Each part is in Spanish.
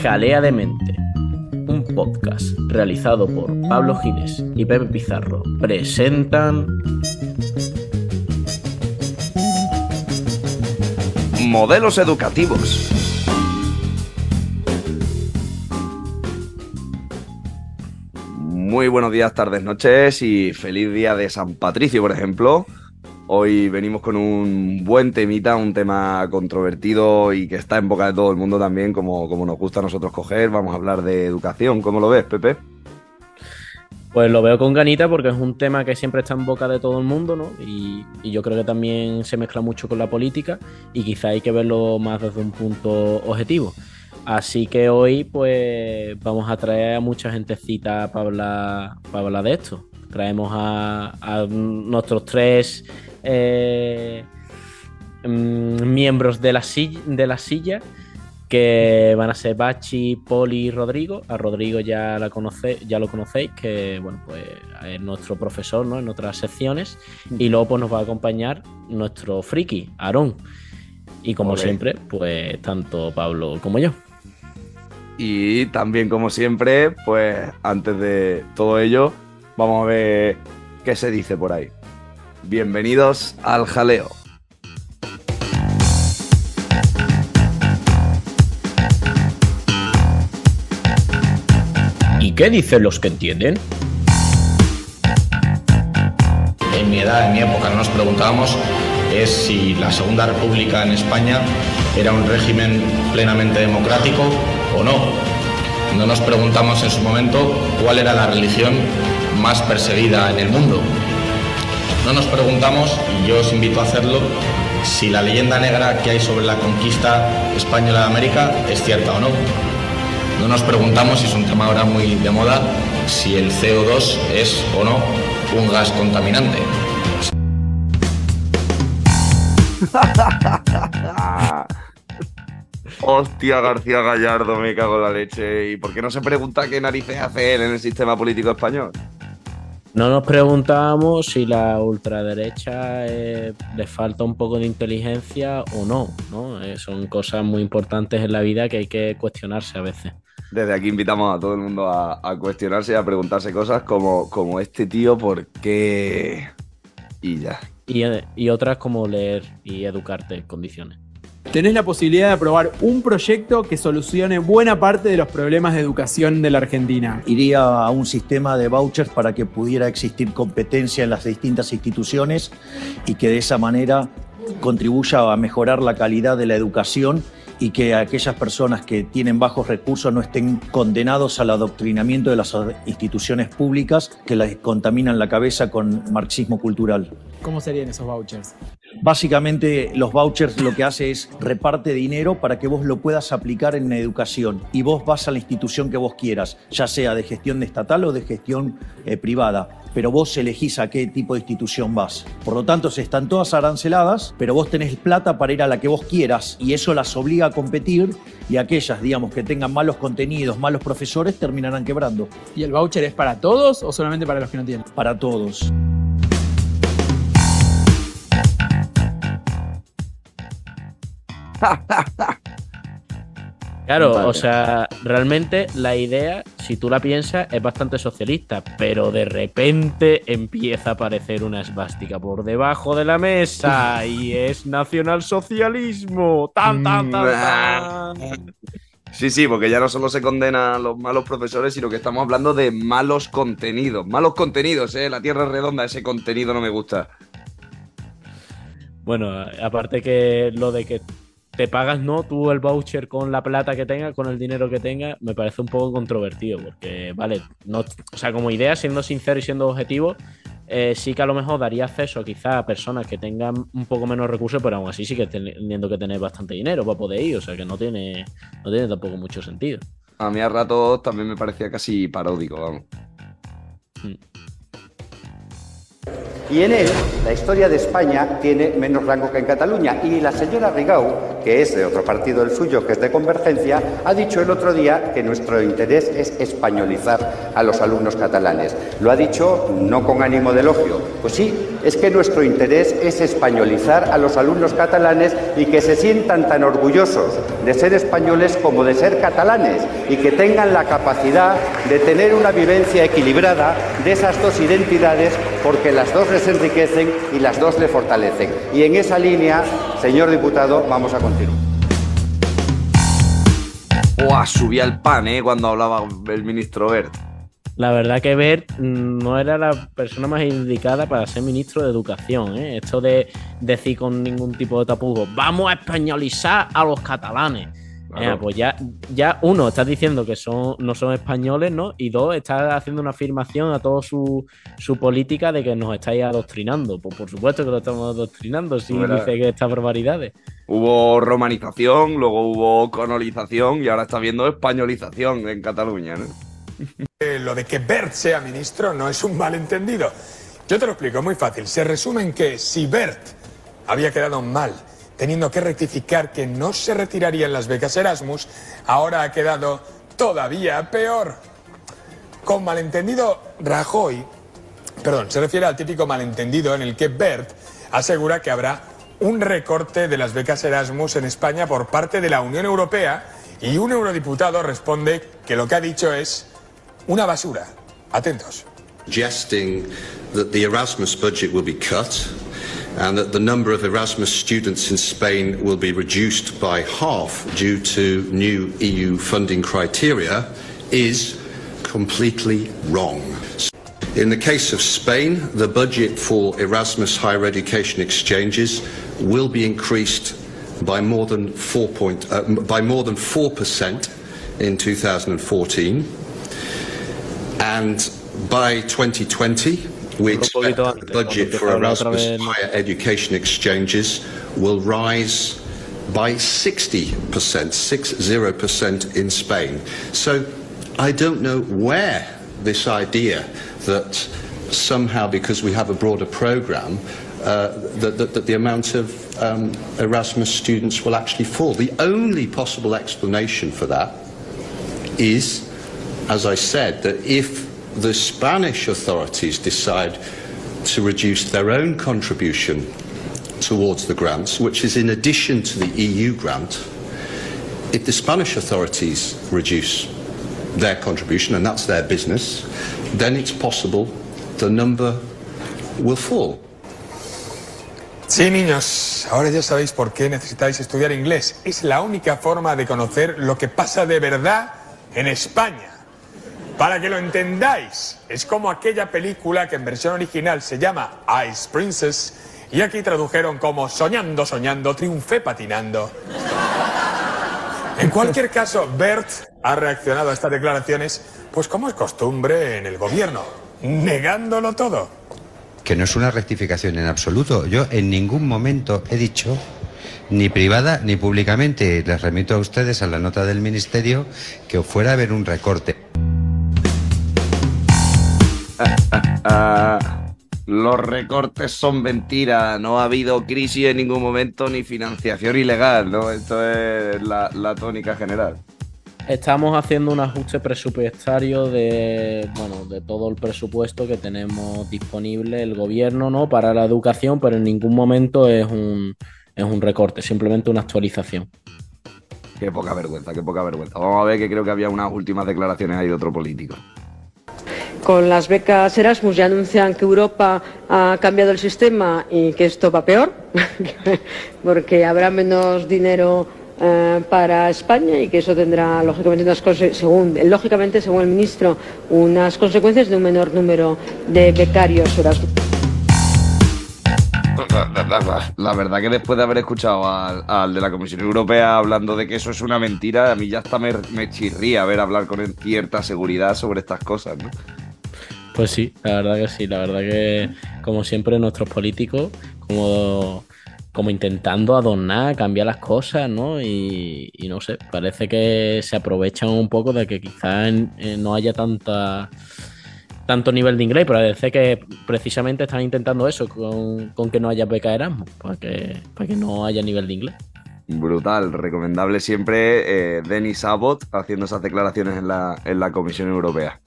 Jalea de Mente, un podcast realizado por Pablo Ginés y Pepe Pizarro, presentan Modelos educativos. Muy buenos días, tardes, noches y feliz día de San Patricio, por ejemplo. Hoy venimos con un buen temita, un tema controvertido y que está en boca de todo el mundo también, como nos gusta a nosotros coger. Vamos a hablar de educación. ¿Cómo lo ves, Pepe? Pues lo veo con ganita porque es un tema que siempre está en boca de todo el mundo, ¿no? Y yo creo que también se mezcla mucho con la política y quizá hay que verlo más desde un punto objetivo. Así que hoy pues vamos a traer a mucha gentecita para hablar de esto. Traemos a nuestros tres miembros de la silla, que van a ser Bachi, Poli y Rodrigo. A Rodrigo ya lo conocéis, que bueno, pues es nuestro profesor, ¿no?, en otras secciones. Y luego pues nos va a acompañar nuestro friki, Aarón. Y como siempre, pues tanto Pablo como yo. Y también, como siempre, pues antes de todo ello, vamos a ver qué se dice por ahí. Bienvenidos al jaleo. ¿Y qué dicen los que entienden? En mi edad, en mi época, no nos preguntábamos es si la Segunda República en España era un régimen plenamente democrático o no. No nos preguntamos en su momento cuál era la religión más perseguida en el mundo. No nos preguntamos, y yo os invito a hacerlo, si la leyenda negra que hay sobre la conquista española de América es cierta o no. No nos preguntamos, y es un tema ahora muy de moda, si el CO2 es o no un gas contaminante. Hostia, García Gallardo, me cago en la leche. ¿Y por qué no se pregunta qué narices hace él en el sistema político español? No nos preguntamos si la ultraderecha le falta un poco de inteligencia o no, ¿no? Son cosas muy importantes en la vida que hay que cuestionarse a veces. Desde aquí invitamos a todo el mundo a cuestionarse y a preguntarse cosas como este tío, ¿por qué? Y ya. Y otras como leer y educarte en condiciones. Tenés la posibilidad de aprobar un proyecto que solucione buena parte de los problemas de educación de la Argentina. Iría a un sistema de vouchers para que pudiera existir competencia en las distintas instituciones y que de esa manera contribuya a mejorar la calidad de la educación y que aquellas personas que tienen bajos recursos no estén condenados al adoctrinamiento de las instituciones públicas que les contaminan la cabeza con marxismo cultural. ¿Cómo serían esos vouchers? Básicamente los vouchers lo que hace es reparte dinero para que vos lo puedas aplicar en la educación y vos vas a la institución que vos quieras, ya sea de gestión estatal o de gestión privada, pero vos elegís a qué tipo de institución vas. Por lo tanto, están todas aranceladas, pero vos tenés plata para ir a la que vos quieras y eso las obliga a competir y aquellas, digamos, que tengan malos contenidos, malos profesores, terminarán quebrando. ¿Y el voucher es para todos o solamente para los que no tienen? Para todos. Claro, o sea, realmente la idea, si tú la piensas, es bastante socialista, pero de repente empieza a aparecer una esvástica por debajo de la mesa y es nacionalsocialismo. ¡Tan, tan, tan, tan! Sí, porque ya no solo se condena a los malos profesores, sino que estamos hablando de malos contenidos. Malos contenidos, la tierra es redonda, ese contenido no me gusta. Bueno, aparte que lo de que te pagas, ¿no?, tú el voucher con la plata que tengas, con el dinero que tengas, me parece un poco controvertido, porque, vale, no, o sea, como idea, siendo sincero y siendo objetivo, sí que a lo mejor daría acceso quizás a personas que tengan un poco menos recursos, pero aún así sí que teniendo que tener bastante dinero para poder ir, o sea que no tiene tampoco mucho sentido. A mí a ratos también me parecía casi paródico, vamos. Y en él, la historia de España tiene menos rango que en Cataluña. Y la señora Rigau, que es de otro partido el suyo, que es de Convergencia, ha dicho el otro día que nuestro interés es españolizar a los alumnos catalanes. Lo ha dicho no con ánimo de elogio. Pues sí, es que nuestro interés es españolizar a los alumnos catalanes y que se sientan tan orgullosos de ser españoles como de ser catalanes y que tengan la capacidad de tener una vivencia equilibrada de esas dos identidades, porque las dos les enriquecen y las dos les fortalecen. Y en esa línea, señor diputado, vamos a continuar. Subía el pan, cuando hablaba el ministro Wert. La verdad que Wert no era la persona más indicada para ser ministro de Educación, ¿eh? Esto de decir con ningún tipo de tapujos, vamos a españolizar a los catalanes. Claro. Pues ya uno, estás diciendo que no son españoles, ¿no? Y dos, estás haciendo una afirmación a toda su política de que nos estáis adoctrinando. Pues por supuesto que lo estamos adoctrinando, si dice que estas barbaridades. Hubo romanización, luego hubo colonización y ahora está habiendo españolización en Cataluña, ¿no? Lo de que Wert sea ministro no es un malentendido. Yo te lo explico, muy fácil. Se resume en que si Wert había quedado mal teniendo que rectificar que no se retirarían las becas Erasmus, ahora ha quedado todavía peor. Con malentendido, Rajoy, se refiere al típico malentendido en el que Wert asegura que habrá un recorte de las becas Erasmus en España por parte de la Unión Europea, y un eurodiputado responde que lo que ha dicho es una basura. Atentos. Suggesting that the Erasmus budget will be cut and that the number of Erasmus students in Spain will be reduced by half due to new EU funding criteria is completely wrong. In the case of Spain, the budget for Erasmus higher education exchanges will be increased by more than 4% in 2014, and by 2020 we expect that the budget for Erasmus higher education exchanges will rise by 60% in Spain. So I don't know where this idea that somehow because we have a broader programme that the amount of Erasmus students will actually fall. The only possible explanation for that is, as I said, that if the Spanish authorities decide to reduce their own contribution towards the grants, which is in addition to the EU grant, if the Spanish authorities reduce their contribution, and that's their business, then it's possible the number will fall. Sí, niños, ahora ya sabéis por qué necesitáis estudiar inglés. Es la única forma de conocer lo que pasa de verdad en España. Para que lo entendáis, es como aquella película que en versión original se llama Ice Princess y aquí tradujeron como Soñando, soñando, triunfé patinando. En cualquier caso, Wert ha reaccionado a estas declaraciones, pues como es costumbre en el gobierno, negándolo todo. Que no es una rectificación en absoluto. Yo en ningún momento he dicho, ni privada ni públicamente, les remito a ustedes a la nota del Ministerio, que fuera a haber un recorte. Los recortes son mentira, no ha habido crisis en ningún momento ni financiación ilegal, ¿no? Esto es la tónica general. Estamos haciendo un ajuste presupuestario de todo el presupuesto que tenemos disponible el gobierno, ¿no?, para la educación, pero en ningún momento es un recorte, simplemente una actualización. Qué poca vergüenza, qué poca vergüenza. Vamos a ver, que creo que había unas últimas declaraciones ahí de otro político. Con las becas Erasmus ya anuncian que Europa ha cambiado el sistema y que esto va peor, porque habrá menos dinero para España y que eso tendrá lógicamente según el ministro, unas consecuencias de un menor número de becarios Erasmus. La verdad que después de haber escuchado al de la Comisión Europea hablando de que eso es una mentira, a mí ya hasta me chirría ver hablar con cierta seguridad sobre estas cosas, ¿no? Pues sí, la verdad que sí, la verdad que como siempre nuestros políticos como intentando adornar, cambiar las cosas, ¿no? Y no sé, parece que se aprovechan un poco de que quizás no haya tanto nivel de inglés, pero parece que precisamente están intentando eso con que no haya beca Erasmus, para que no haya nivel de inglés. Brutal, recomendable siempre Denis Abbott haciendo esas declaraciones en la Comisión Europea.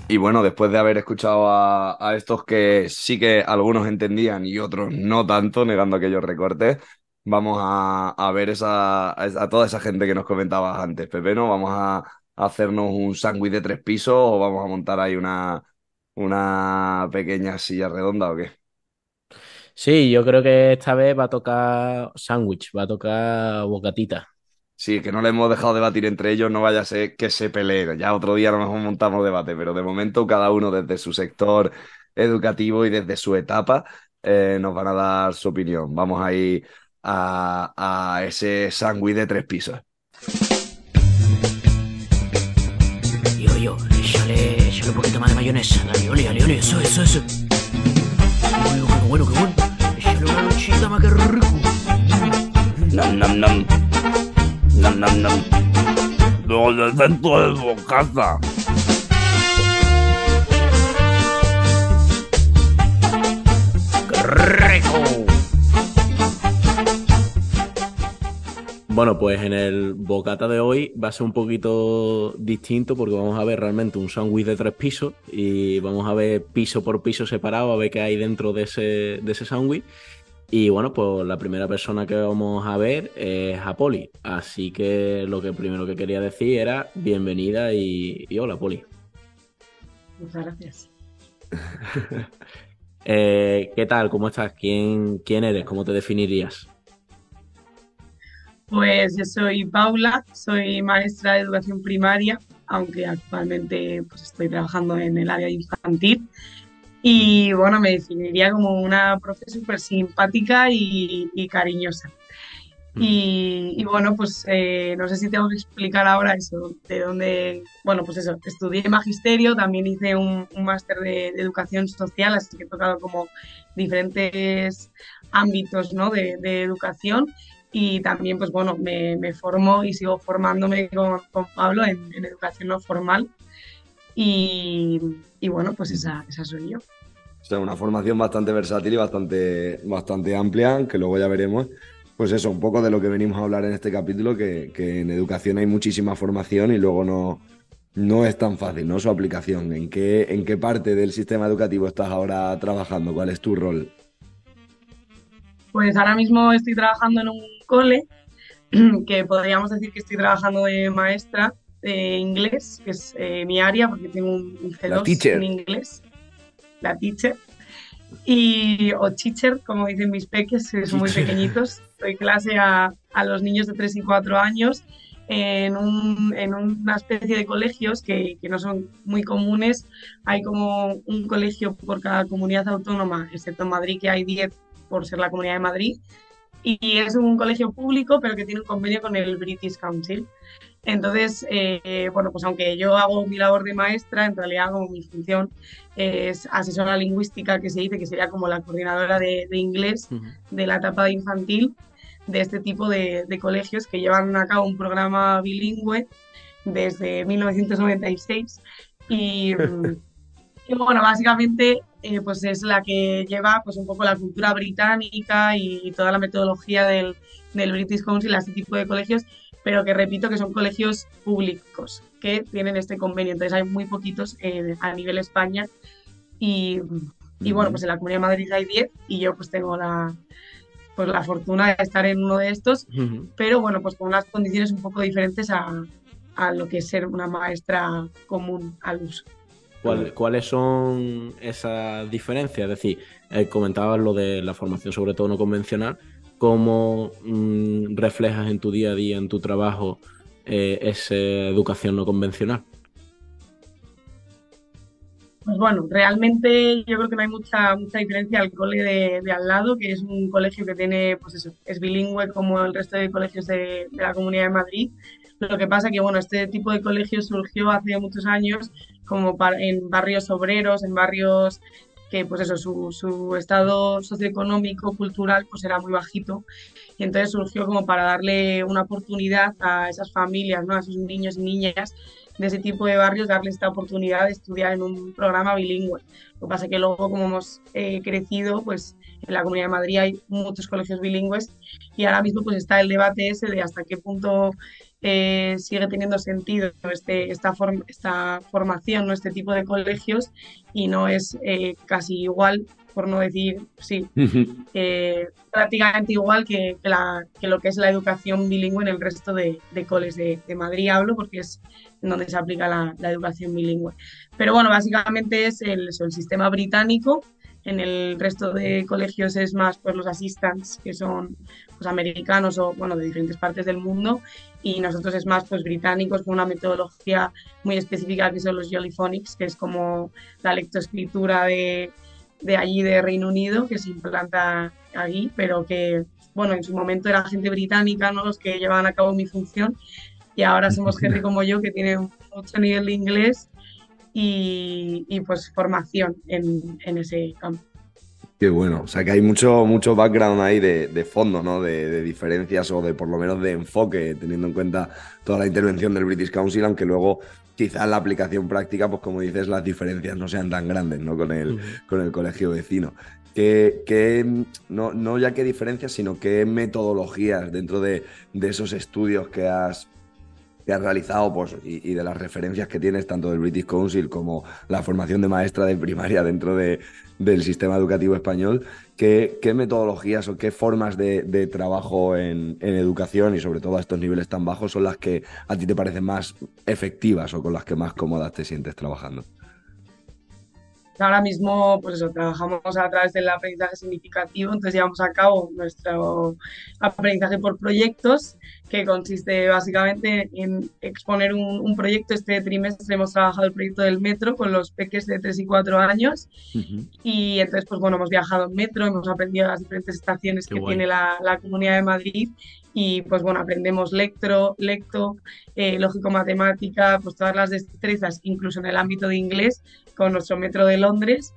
Y bueno, después de haber escuchado a estos que sí que algunos entendían y otros no tanto, negando aquellos recortes, vamos a ver a toda esa gente que nos comentabas antes, Pepe, ¿no? Vamos a hacernos un sándwich de 3 pisos o vamos a montar ahí una pequeña silla redonda o qué. Sí, yo creo que esta vez va a tocar sándwich, va a tocar bocatita. Sí, que no le hemos dejado debatir entre ellos, no vaya a ser que se peleen. Ya otro día a lo mejor montamos debate, pero de momento cada uno desde su sector educativo y desde su etapa nos van a dar su opinión. Vamos a ir a ese sándwich de 3 pisos. Yo, échale un poquito más de mayonesa. Dale, ole, eso. Qué bueno. Échale una lonchita más que rico. Nam, nam, nam. Nam, nam, nam. ¿Dónde dentro del bocata? ¡Qué rico! Bueno, pues en el bocata de hoy va a ser un poquito distinto porque vamos a ver realmente un sándwich de 3 pisos y vamos a ver piso por piso separado a ver qué hay dentro de ese sándwich. Y bueno, pues la primera persona que vamos a ver es a Poli. Así que lo que primero que quería decir era bienvenida y hola, Poli. Muchas gracias. ¿Qué tal? ¿Cómo estás? ¿Quién eres? ¿Cómo te definirías? Pues yo soy Paula, soy maestra de educación primaria, aunque actualmente pues estoy trabajando en el área infantil. Y bueno, me definiría como una profe súper simpática y cariñosa. Y bueno, pues no sé si tengo que explicar ahora eso, de dónde, bueno, pues eso, estudié magisterio, también hice un máster de educación social, así que he tocado como diferentes ámbitos, ¿no? de educación y también, pues bueno, me formo y sigo formándome con Pablo en educación no formal y bueno, pues esa soy yo. O sea, una formación bastante versátil y bastante amplia, que luego ya veremos. Pues eso, un poco de lo que venimos a hablar en este capítulo, que en educación hay muchísima formación y luego no es tan fácil, ¿no? Su aplicación. ¿En qué parte del sistema educativo estás ahora trabajando? ¿Cuál es tu rol? Pues ahora mismo estoy trabajando en un cole que podríamos decir que estoy trabajando de maestra de inglés, que es mi área, porque tengo un La C2 en teacher. inglés, la teacher, o teacher, como dicen mis peques, que son muy pequeñitos. Doy clase a los niños de 3 y 4 años en una especie de colegios que no son muy comunes. Hay como un colegio por cada comunidad autónoma, excepto en Madrid, que hay 10 por ser la Comunidad de Madrid. Y es un colegio público, pero que tiene un convenio con el British Council. Entonces, bueno, pues aunque yo hago mi labor de maestra, en realidad como mi función es asesora lingüística, que se dice que sería como la coordinadora de inglés de la etapa de infantil de este tipo de colegios que llevan a cabo un programa bilingüe desde 1996 y bueno, básicamente pues es la que lleva pues un poco la cultura británica y toda la metodología del British Council a este tipo de colegios, pero que repito que son colegios públicos que tienen este convenio. Entonces hay muy poquitos a nivel España y bueno, pues en la Comunidad de Madrid hay 10 y yo pues tengo pues la fortuna de estar en uno de estos, pero bueno, pues con unas condiciones un poco diferentes a lo que es ser una maestra común al uso. ¿Cuáles son esas diferencias? Es decir, comentabas lo de la formación sobre todo no convencional. ¿Cómo reflejas en tu día a día, en tu trabajo, esa educación no convencional? Pues bueno, realmente yo creo que no hay mucha diferencia al cole de al lado, que es un colegio que tiene, pues eso, es bilingüe como el resto de colegios de la Comunidad de Madrid. Lo que pasa que, bueno, este tipo de colegios surgió hace muchos años como en barrios obreros, en barrios que, pues eso, su estado socioeconómico, cultural, pues era muy bajito. Y entonces surgió como para darle una oportunidad a esas familias, ¿no? A esos niños y niñas de ese tipo de barrios, darle esta oportunidad de estudiar en un programa bilingüe. Lo que pasa es que luego, como hemos crecido, pues en la Comunidad de Madrid hay muchos colegios bilingües y ahora mismo pues está el debate ese de hasta qué punto sigue teniendo sentido esta formación, ¿no? Este tipo de colegios y no es casi igual, por no decir, sí, prácticamente igual que lo que es la educación bilingüe en el resto de coles de Madrid, hablo, porque es en donde se aplica la educación bilingüe. Pero bueno, básicamente es el sistema británico. En el resto de colegios es más pues los assistants, que son pues, americanos o bueno, de diferentes partes del mundo, y nosotros es más pues británicos con una metodología muy específica que son los Jollyphonics, que es como la lectoescritura de allí de Reino Unido, que se implanta allí, pero que, bueno, en su momento era gente británica, ¿no? Los que llevaban a cabo mi función, y ahora somos gente como yo que tiene mucho nivel de inglés y pues formación en ese campo. Qué bueno, o sea que hay mucho background ahí de fondo, ¿no? De diferencias o de por lo menos de enfoque, teniendo en cuenta toda la intervención del British Council, aunque luego quizás la aplicación práctica, pues como dices, las diferencias no sean tan grandes, ¿no? Con el colegio vecino. No ya qué diferencias, sino qué metodologías dentro de esos estudios que has realizado pues, y de las referencias que tienes tanto del British Council como la formación de maestra de primaria dentro del sistema educativo español, ¿qué metodologías o qué formas de trabajo en educación y sobre todo a estos niveles tan bajos son las que a ti te parecen más efectivas o con las que más cómodas te sientes trabajando? Ahora mismo, pues eso, trabajamos a través del aprendizaje significativo, entonces llevamos a cabo nuestro aprendizaje por proyectos, que consiste básicamente en exponer un proyecto. Este trimestre hemos trabajado el proyecto del metro con los peques de 3 y 4 años y entonces, pues bueno, hemos viajado en metro, hemos aprendido las diferentes estaciones Qué que guay. tiene la Comunidad de Madrid y pues bueno, aprendemos lecto, lógico-matemática, pues todas las destrezas, incluso en el ámbito de inglés, con nuestro metro de Londres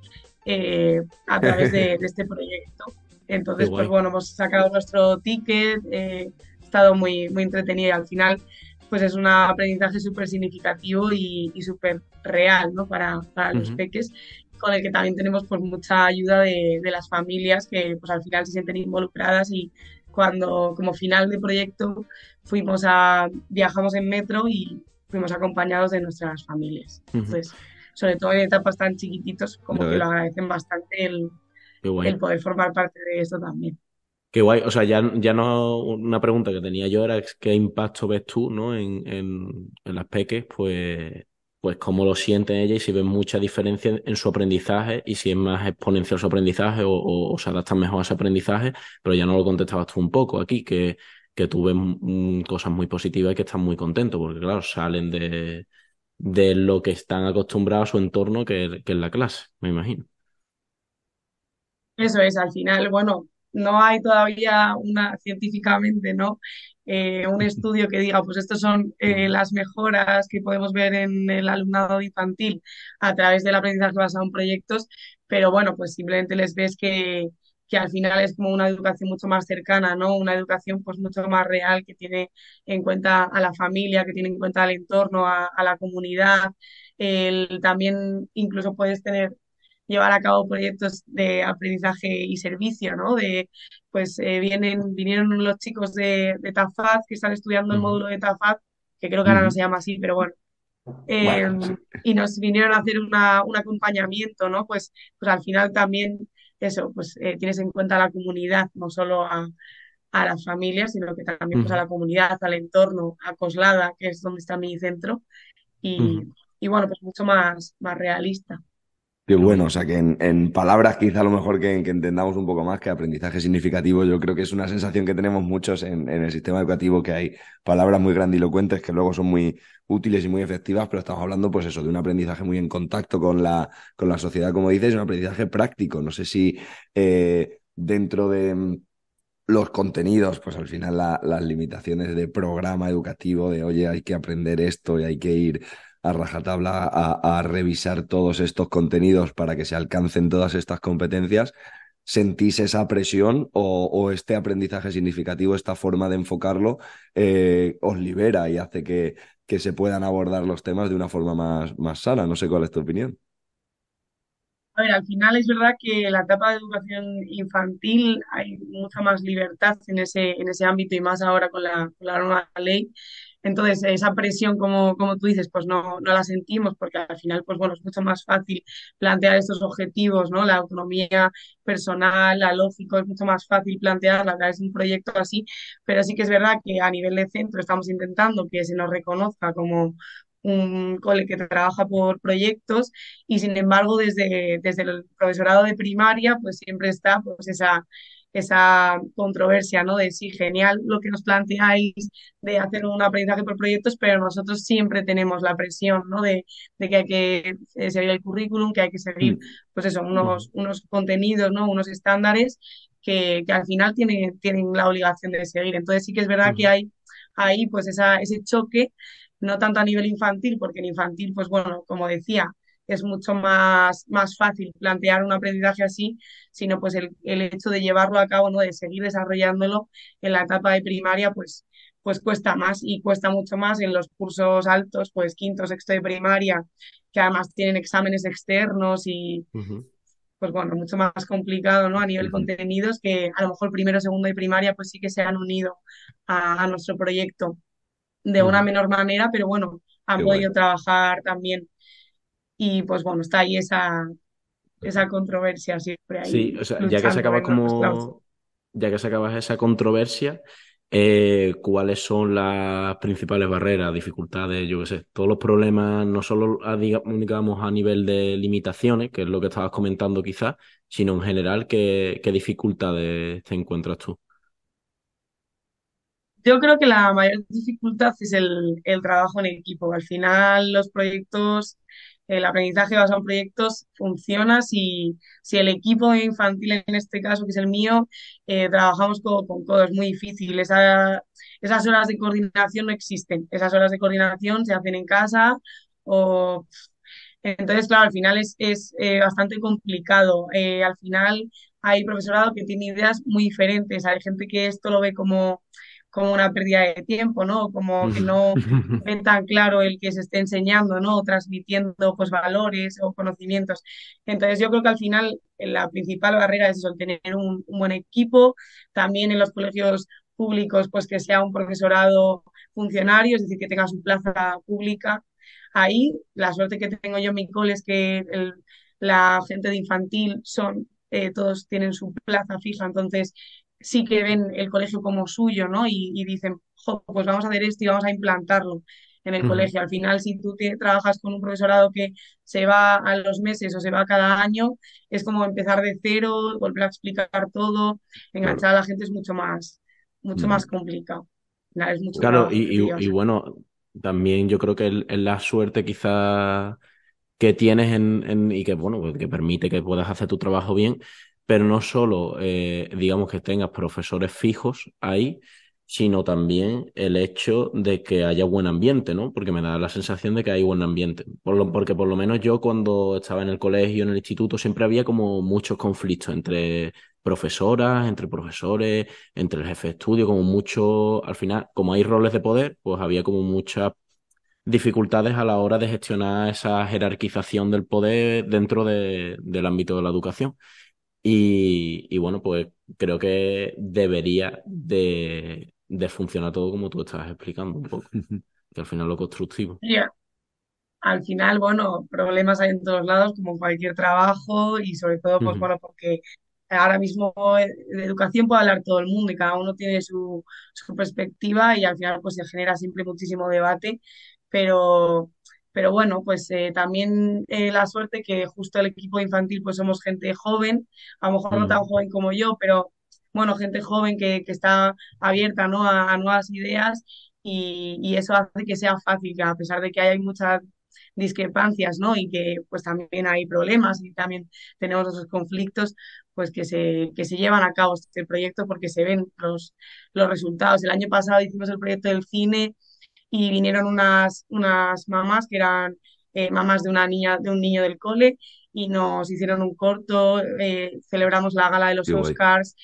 a través de este proyecto. Qué Entonces, pues guay. bueno, hemos sacado nuestro ticket, ha estado muy entretenido y al final pues es un aprendizaje súper significativo y súper real, ¿no? Para los Ujú. peques, con el que también tenemos pues mucha ayuda de las familias que pues al final se sienten involucradas y cuando como final de proyecto viajamos en metro y fuimos acompañados de nuestras familias. Ujú. Entonces, sobre todo en etapas tan chiquititos, como Ya que lo ves. agradecen bastante Qué el guay. poder formar parte de esto también. Qué guay. O sea, ya no una pregunta que tenía yo era qué impacto ves tú, ¿no? En las peques, pues cómo lo sienten ellas y si ven mucha diferencia en su aprendizaje y si es más exponencial su aprendizaje o se adaptan mejor a ese aprendizaje, pero ya no lo contestabas tú un poco aquí, que tú ves cosas muy positivas y que están muy contentos, porque claro, salen de lo que están acostumbrados a su entorno, que es la clase, me imagino. Eso es, al final, bueno, no hay todavía científicamente, ¿no? Un estudio que diga, pues estas son las mejoras que podemos ver en el alumnado infantil a través del aprendizaje basado en proyectos, pero bueno, pues simplemente les ves que al final es como una educación mucho más cercana, ¿no? Una educación pues mucho más real que tiene en cuenta a la familia, que tiene en cuenta al entorno, a la comunidad. También incluso puedes llevar a cabo proyectos de aprendizaje y servicio, ¿no? Pues vinieron los chicos de Tafad que están estudiando el Ujú. módulo de Tafad, que creo que ahora no Ujú. se llama así, pero bueno, eh, Bueno, sí. y nos vinieron a hacer un acompañamiento, ¿no? Pues al final también eso, pues tienes en cuenta a la comunidad, no solo a las familias, sino que también pues a Ujú. la comunidad, al entorno, a Coslada, que es donde está mi centro, y, Ujú. y bueno, pues mucho más realista. Qué Qué bueno, o bueno. sea que en palabras quizá a lo mejor que entendamos un poco más que aprendizaje significativo, yo creo que es una sensación que tenemos muchos en el sistema educativo, que hay palabras muy grandilocuentes que luego son muy útiles y muy efectivas, pero estamos hablando pues eso, de un aprendizaje muy en contacto con la sociedad, como dices, y un aprendizaje práctico. No sé si dentro de los contenidos, pues al final las limitaciones de programa educativo, de oye, hay que aprender esto y hay que ir a rajatabla a revisar todos estos contenidos para que se alcancen todas estas competencias. ¿Sentís esa presión o este aprendizaje significativo, esta forma de enfocarlo, os libera y hace que se puedan abordar los temas de una forma más sana? No sé cuál es tu opinión. A ver, al final es verdad que en la etapa de educación infantil hay mucha más libertad en ese ámbito y más ahora con la nueva ley. Entonces, esa presión, como tú dices, pues no la sentimos porque al final, pues bueno, es mucho más fácil plantear estos objetivos, ¿no? La autonomía personal, la lógica, es mucho más fácil plantearla a través de un proyecto así, pero sí que es verdad que a nivel de centro estamos intentando que se nos reconozca como un cole que trabaja por proyectos y sin embargo desde el profesorado de primaria pues siempre está pues esa controversia, ¿no? De sí, genial lo que nos planteáis de hacer un aprendizaje por proyectos, pero nosotros siempre tenemos la presión, ¿no? De que hay que seguir el currículum, que hay que seguir, pues eso, unos contenidos, ¿no? Unos estándares que al final tienen la obligación de seguir. Entonces sí que es verdad que hay ahí pues ese choque, no tanto a nivel infantil, porque en infantil, pues bueno, como decía, es mucho más fácil plantear un aprendizaje así, sino pues el hecho de llevarlo a cabo, ¿no? De seguir desarrollándolo en la etapa de primaria, pues cuesta más y cuesta mucho más en los cursos altos, pues quinto, sexto de primaria, que además tienen exámenes externos y pues bueno, mucho más complicado, ¿no? A nivel contenidos, que a lo mejor primero, segundo de primaria, pues sí que se han unido a nuestro proyecto de una menor manera, pero bueno, han Qué guay. podido trabajar también. Y pues bueno, está ahí esa controversia siempre Sí, ahí o sea, luchando en los claustros. ya que sacabas esa controversia, ¿cuáles son las principales barreras, dificultades, yo qué sé, todos los problemas, no solo digamos a nivel de limitaciones, que es lo que estabas comentando quizás, sino en general, qué dificultades te encuentras tú? Yo creo que la mayor dificultad es el trabajo en equipo. Al final, los proyectos, el aprendizaje basado en proyectos funciona si el equipo infantil, en este caso, que es el mío, trabajamos codo con codo. Es muy difícil. Esas horas de coordinación no existen. Esas horas de coordinación se hacen en casa o... Entonces, claro, al final es bastante complicado. Al final hay profesorado que tiene ideas muy diferentes. Hay gente que esto lo ve como una pérdida de tiempo, ¿no? Como que no ven tan claro el que se esté enseñando, ¿no? O transmitiendo pues valores o conocimientos. Entonces yo creo que al final la principal barrera es eso, el tener un buen equipo, también en los colegios públicos pues que sea un profesorado funcionario, es decir, que tenga su plaza pública. Ahí la suerte que tengo yo en mi cole es que la gente de infantil todos tienen su plaza fija, entonces sí que ven el colegio como suyo, ¿no? Y dicen, "Jo, pues vamos a hacer esto y vamos a implantarlo en el colegio". Al final, si tú trabajas con un profesorado que se va a los meses o se va cada año, es como empezar de cero, volver a explicar todo, Claro. enganchar a la gente es mucho más complicado. Nada, es mucho Claro, trabajo, lo que te digo. y bueno, también yo creo que es la suerte quizá que tienes y que, bueno, pues que permite que puedas hacer tu trabajo bien, pero no solo, digamos, que tengas profesores fijos ahí, sino también el hecho de que haya buen ambiente, ¿no? Porque me da la sensación de que hay buen ambiente. Porque por lo menos yo cuando estaba en el colegio, en el instituto, siempre había como muchos conflictos entre profesoras, entre profesores, entre el jefe de estudio, como mucho, al final, como hay roles de poder, pues había como muchas dificultades a la hora de gestionar esa jerarquización del poder dentro del ámbito de la educación. Y bueno, pues creo que debería de funcionar todo como tú estás explicando un poco, que al final lo constructivo. Ya, al final, bueno, problemas hay en todos lados, como en cualquier trabajo, y sobre todo, pues Ujú. bueno, porque ahora mismo de educación puede hablar todo el mundo y cada uno tiene su perspectiva y al final pues se genera siempre muchísimo debate, pero, pero bueno, pues también la suerte que justo el equipo infantil pues somos gente joven, a lo mejor no tan Mm. joven como yo, pero bueno, gente joven que está abierta, ¿no? a nuevas ideas y eso hace que sea fácil, que a pesar de que hay muchas discrepancias, ¿no? Y que pues también hay problemas y también tenemos esos conflictos, pues que se llevan a cabo este proyecto porque se ven los resultados. El año pasado hicimos el proyecto del cine y vinieron unas mamás que eran mamás de una niña, de un niño del cole y nos hicieron un corto, celebramos la gala de los Qué guay. Oscars.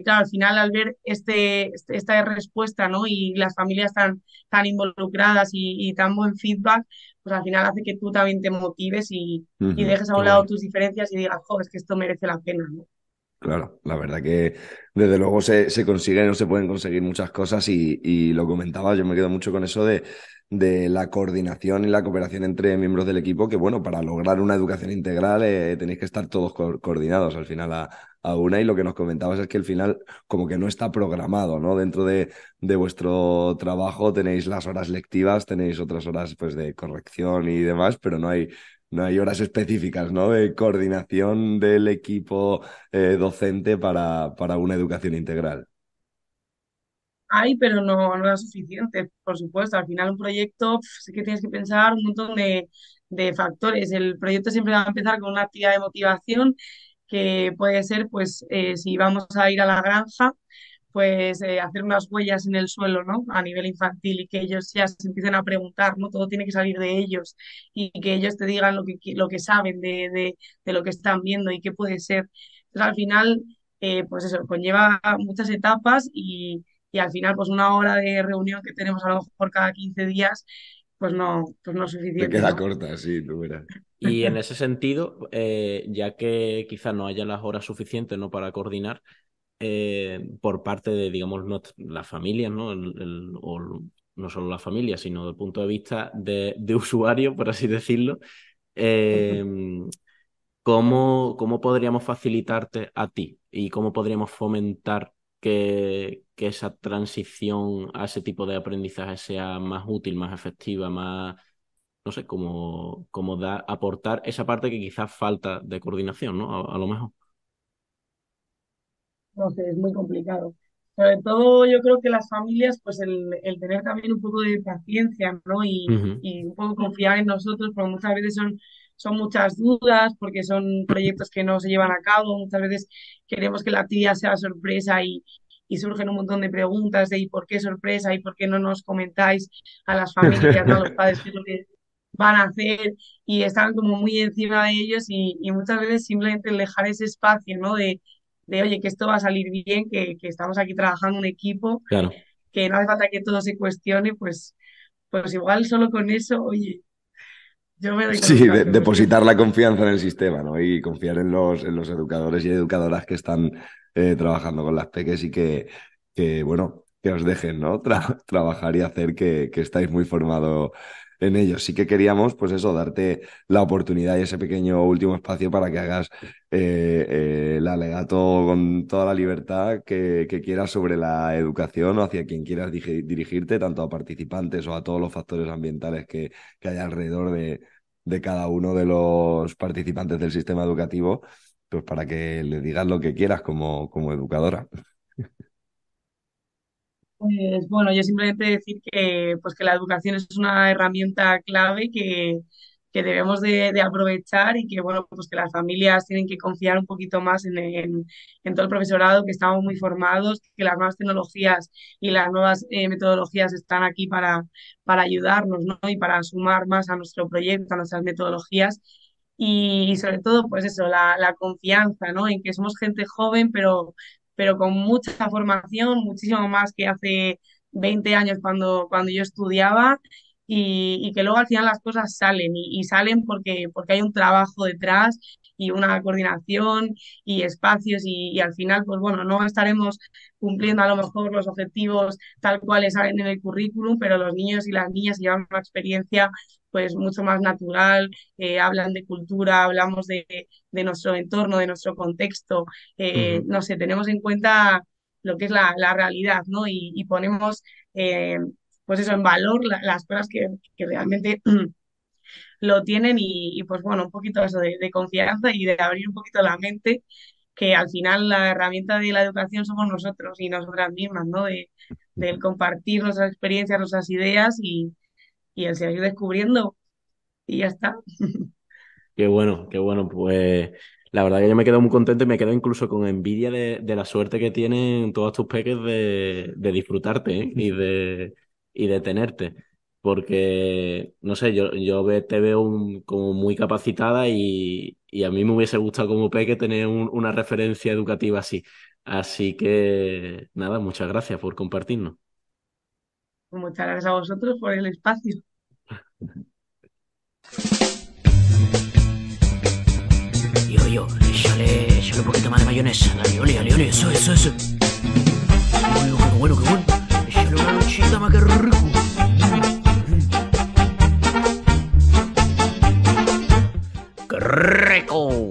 Claro, al final al ver esta respuesta, ¿no? Y las familias tan involucradas y tan buen feedback, pues al final hace que tú también te motives y Ujú. dejes a Qué un lado guay. tus diferencias y digas, joder, es que esto merece la pena, ¿no? Claro, la verdad que desde luego se consiguen o se pueden conseguir muchas cosas y lo comentaba, yo me quedo mucho con eso de la coordinación y la cooperación entre miembros del equipo, que bueno, para lograr una educación integral tenéis que estar todos coordinados al final a una, y lo que nos comentabas es que al final como que no está programado, ¿no? Dentro de vuestro trabajo tenéis las horas lectivas, tenéis otras horas pues de corrección y demás, pero no hay horas específicas, ¿no? De coordinación del equipo docente para una educación integral. Hay, pero no es suficiente, por supuesto. Al final un proyecto sí que tienes que pensar un montón de factores. El proyecto siempre va a empezar con una actividad de motivación que puede ser, pues, si vamos a ir a la granja, pues hacer unas huellas en el suelo, ¿no? A nivel infantil y que ellos ya se empiecen a preguntar, ¿no? Todo tiene que salir de ellos y que ellos te digan lo que saben de lo que están viendo y qué puede ser. Entonces, al final, pues eso, conlleva muchas etapas y al final, pues una hora de reunión que tenemos a lo mejor cada 15 días, pues no es Te suficiente, queda ¿no? corta, sí, tú verás. Y en ese sentido, ya que quizás no haya las horas suficientes, ¿no?, para coordinar, por parte de, digamos, las familias, ¿no? No solo las familias, sino desde el punto de vista de usuario, por así decirlo, eh, ¿cómo podríamos facilitarte a ti y cómo podríamos fomentar que esa transición a ese tipo de aprendizaje sea más útil, más efectiva, más, no sé, como aportar esa parte que quizás falta de coordinación, ¿no? A lo mejor. No sé, es muy complicado. Sobre todo yo creo que las familias, pues el tener también un poco de paciencia, ¿no? Ujú. Y un poco confiar en nosotros, porque muchas veces son muchas dudas, porque son proyectos que no se llevan a cabo, muchas veces queremos que la actividad sea sorpresa y surgen un montón de preguntas de ¿y por qué sorpresa? ¿Y por qué no nos comentáis a las familias, ¿no? A los padres qué es lo que van a hacer? Y están como muy encima de ellos y muchas veces simplemente el dejar ese espacio, ¿no? De oye, que esto va a salir bien, que estamos aquí trabajando en equipo, Claro. que no hace falta que todo se cuestione, pues igual solo con eso, oye, yo me doy con un Sí, canto, porque depositar la confianza en el sistema, ¿no? Y confiar en los educadores y educadoras que están trabajando con las peques y que, bueno, que os dejen, ¿no? Trabajar y hacer que estáis muy formados en ellos. Sí que queríamos, pues eso, darte la oportunidad y ese pequeño último espacio para que hagas el alegato con toda la libertad que quieras sobre la educación o hacia quien quieras dirigirte, tanto a participantes o a todos los factores ambientales que hay alrededor de cada uno de los participantes del sistema educativo, pues para que le digas lo que quieras como educadora. pues bueno, yo simplemente decir que, pues que la educación es una herramienta clave que debemos de aprovechar y que, bueno, pues que las familias tienen que confiar un poquito más en todo el profesorado, que estamos muy formados, que las nuevas tecnologías y las nuevas metodologías están aquí para ayudarnos, ¿no? Y para sumar más a nuestro proyecto, a nuestras metodologías. Y sobre todo, pues eso, la confianza, ¿no? En que somos gente joven, pero con mucha formación, muchísimo más que hace 20 años cuando yo estudiaba y que luego al final las cosas salen y salen porque hay un trabajo detrás y una coordinación y espacios y al final, pues bueno, no estaremos cumpliendo a lo mejor los objetivos tal cuales salen en el currículum, pero los niños y las niñas llevan una experiencia pues mucho más natural, hablan de cultura, hablamos de nuestro entorno, de nuestro contexto, Ujú. no sé, tenemos en cuenta lo que es la realidad, ¿no? Y ponemos, pues eso, en valor las cosas que realmente lo tienen pues bueno, un poquito eso de confianza y de abrir un poquito la mente, que al final la herramienta de la educación somos nosotros y nosotras mismas, ¿no? Del compartir nuestras experiencias, nuestras ideas y el seguir descubriendo y ya está. Qué bueno, qué bueno. Pues la verdad que yo me quedo muy contento y me quedo incluso con envidia de la suerte que tienen todos tus peques de disfrutarte, ¿eh? Y de tenerte. Porque, no sé, te veo como muy capacitada y a mí me hubiese gustado como peque tener una referencia educativa así. Así que, nada, muchas gracias por compartirnos. Muchas gracias a vosotros por el espacio. Yo, échale échale un poquito más de mayonesa. Alioli, alioli, eso, eso, eso. Qué bueno, qué bueno, qué bueno. Échale una lonchita más, que rico. ¡Qué rico!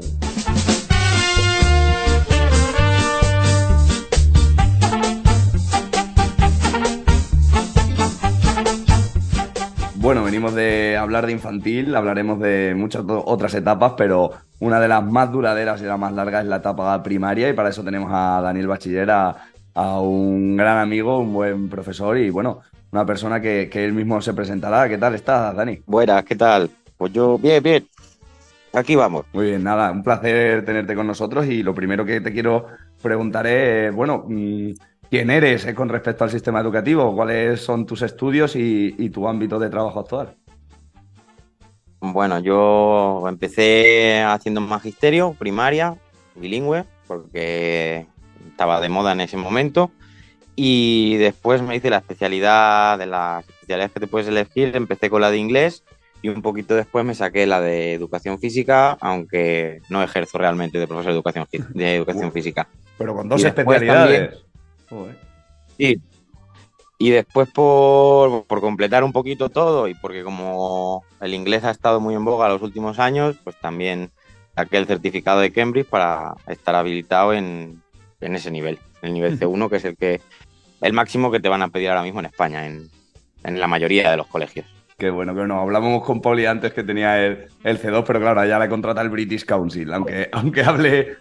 Bueno, venimos de hablar de infantil, hablaremos de muchas otras etapas, pero una de las más duraderas y la más larga es la etapa primaria, y para eso tenemos a Daniel Bachiller, a un gran amigo, un buen profesor y, bueno, una persona que él mismo se presentará. ¿Qué tal estás, Dani? Buenas, ¿qué tal? Pues yo, bien, bien. Aquí vamos. Muy bien, nada, un placer tenerte con nosotros, y lo primero que te quiero preguntar es, bueno, ¿quién eres con respecto al sistema educativo? ¿Cuáles son tus estudios y tu ámbito de trabajo actual? Bueno, yo empecé haciendo magisterio, primaria, bilingüe, porque estaba de moda en ese momento, y después me hice la especialidad, de las especialidades que te puedes elegir, empecé con la de inglés, y un poquito después me saqué la de educación física, aunque no ejerzo realmente de profesor de educación física. Pero con dos especialidades. También, sí. Y después por completar un poquito todo, y porque como el inglés ha estado muy en boga los últimos años, pues también saqué el certificado de Cambridge para estar habilitado en ese nivel, el nivel C1, que es el máximo que te van a pedir ahora mismo en España, en la mayoría de los colegios. Qué bueno, que no. Hablábamos con Poli antes, que tenía el C2, pero claro, ya le contrata el British Council, aunque hable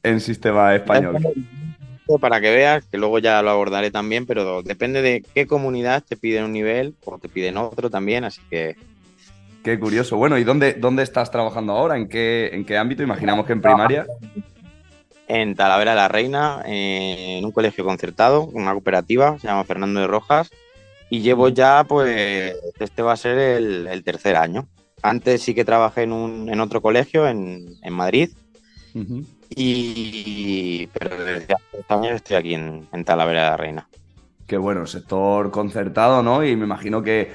en sistema español. Para que veas, que luego ya lo abordaré también, pero depende de qué comunidad te piden un nivel o te piden otro también, así que... Qué curioso. Bueno, ¿y dónde estás trabajando ahora? ¿En qué ámbito? Imaginamos que en primaria. En Talavera de la Reina, en un colegio concertado, una cooperativa, se llama Fernando de Rojas, y llevo ya, pues, este va a ser el tercer año. Antes sí que trabajé en otro colegio, en Madrid, pero desde hace 2 años estoy aquí en Talavera de la Reina. Qué bueno, sector concertado, ¿no? Y me imagino que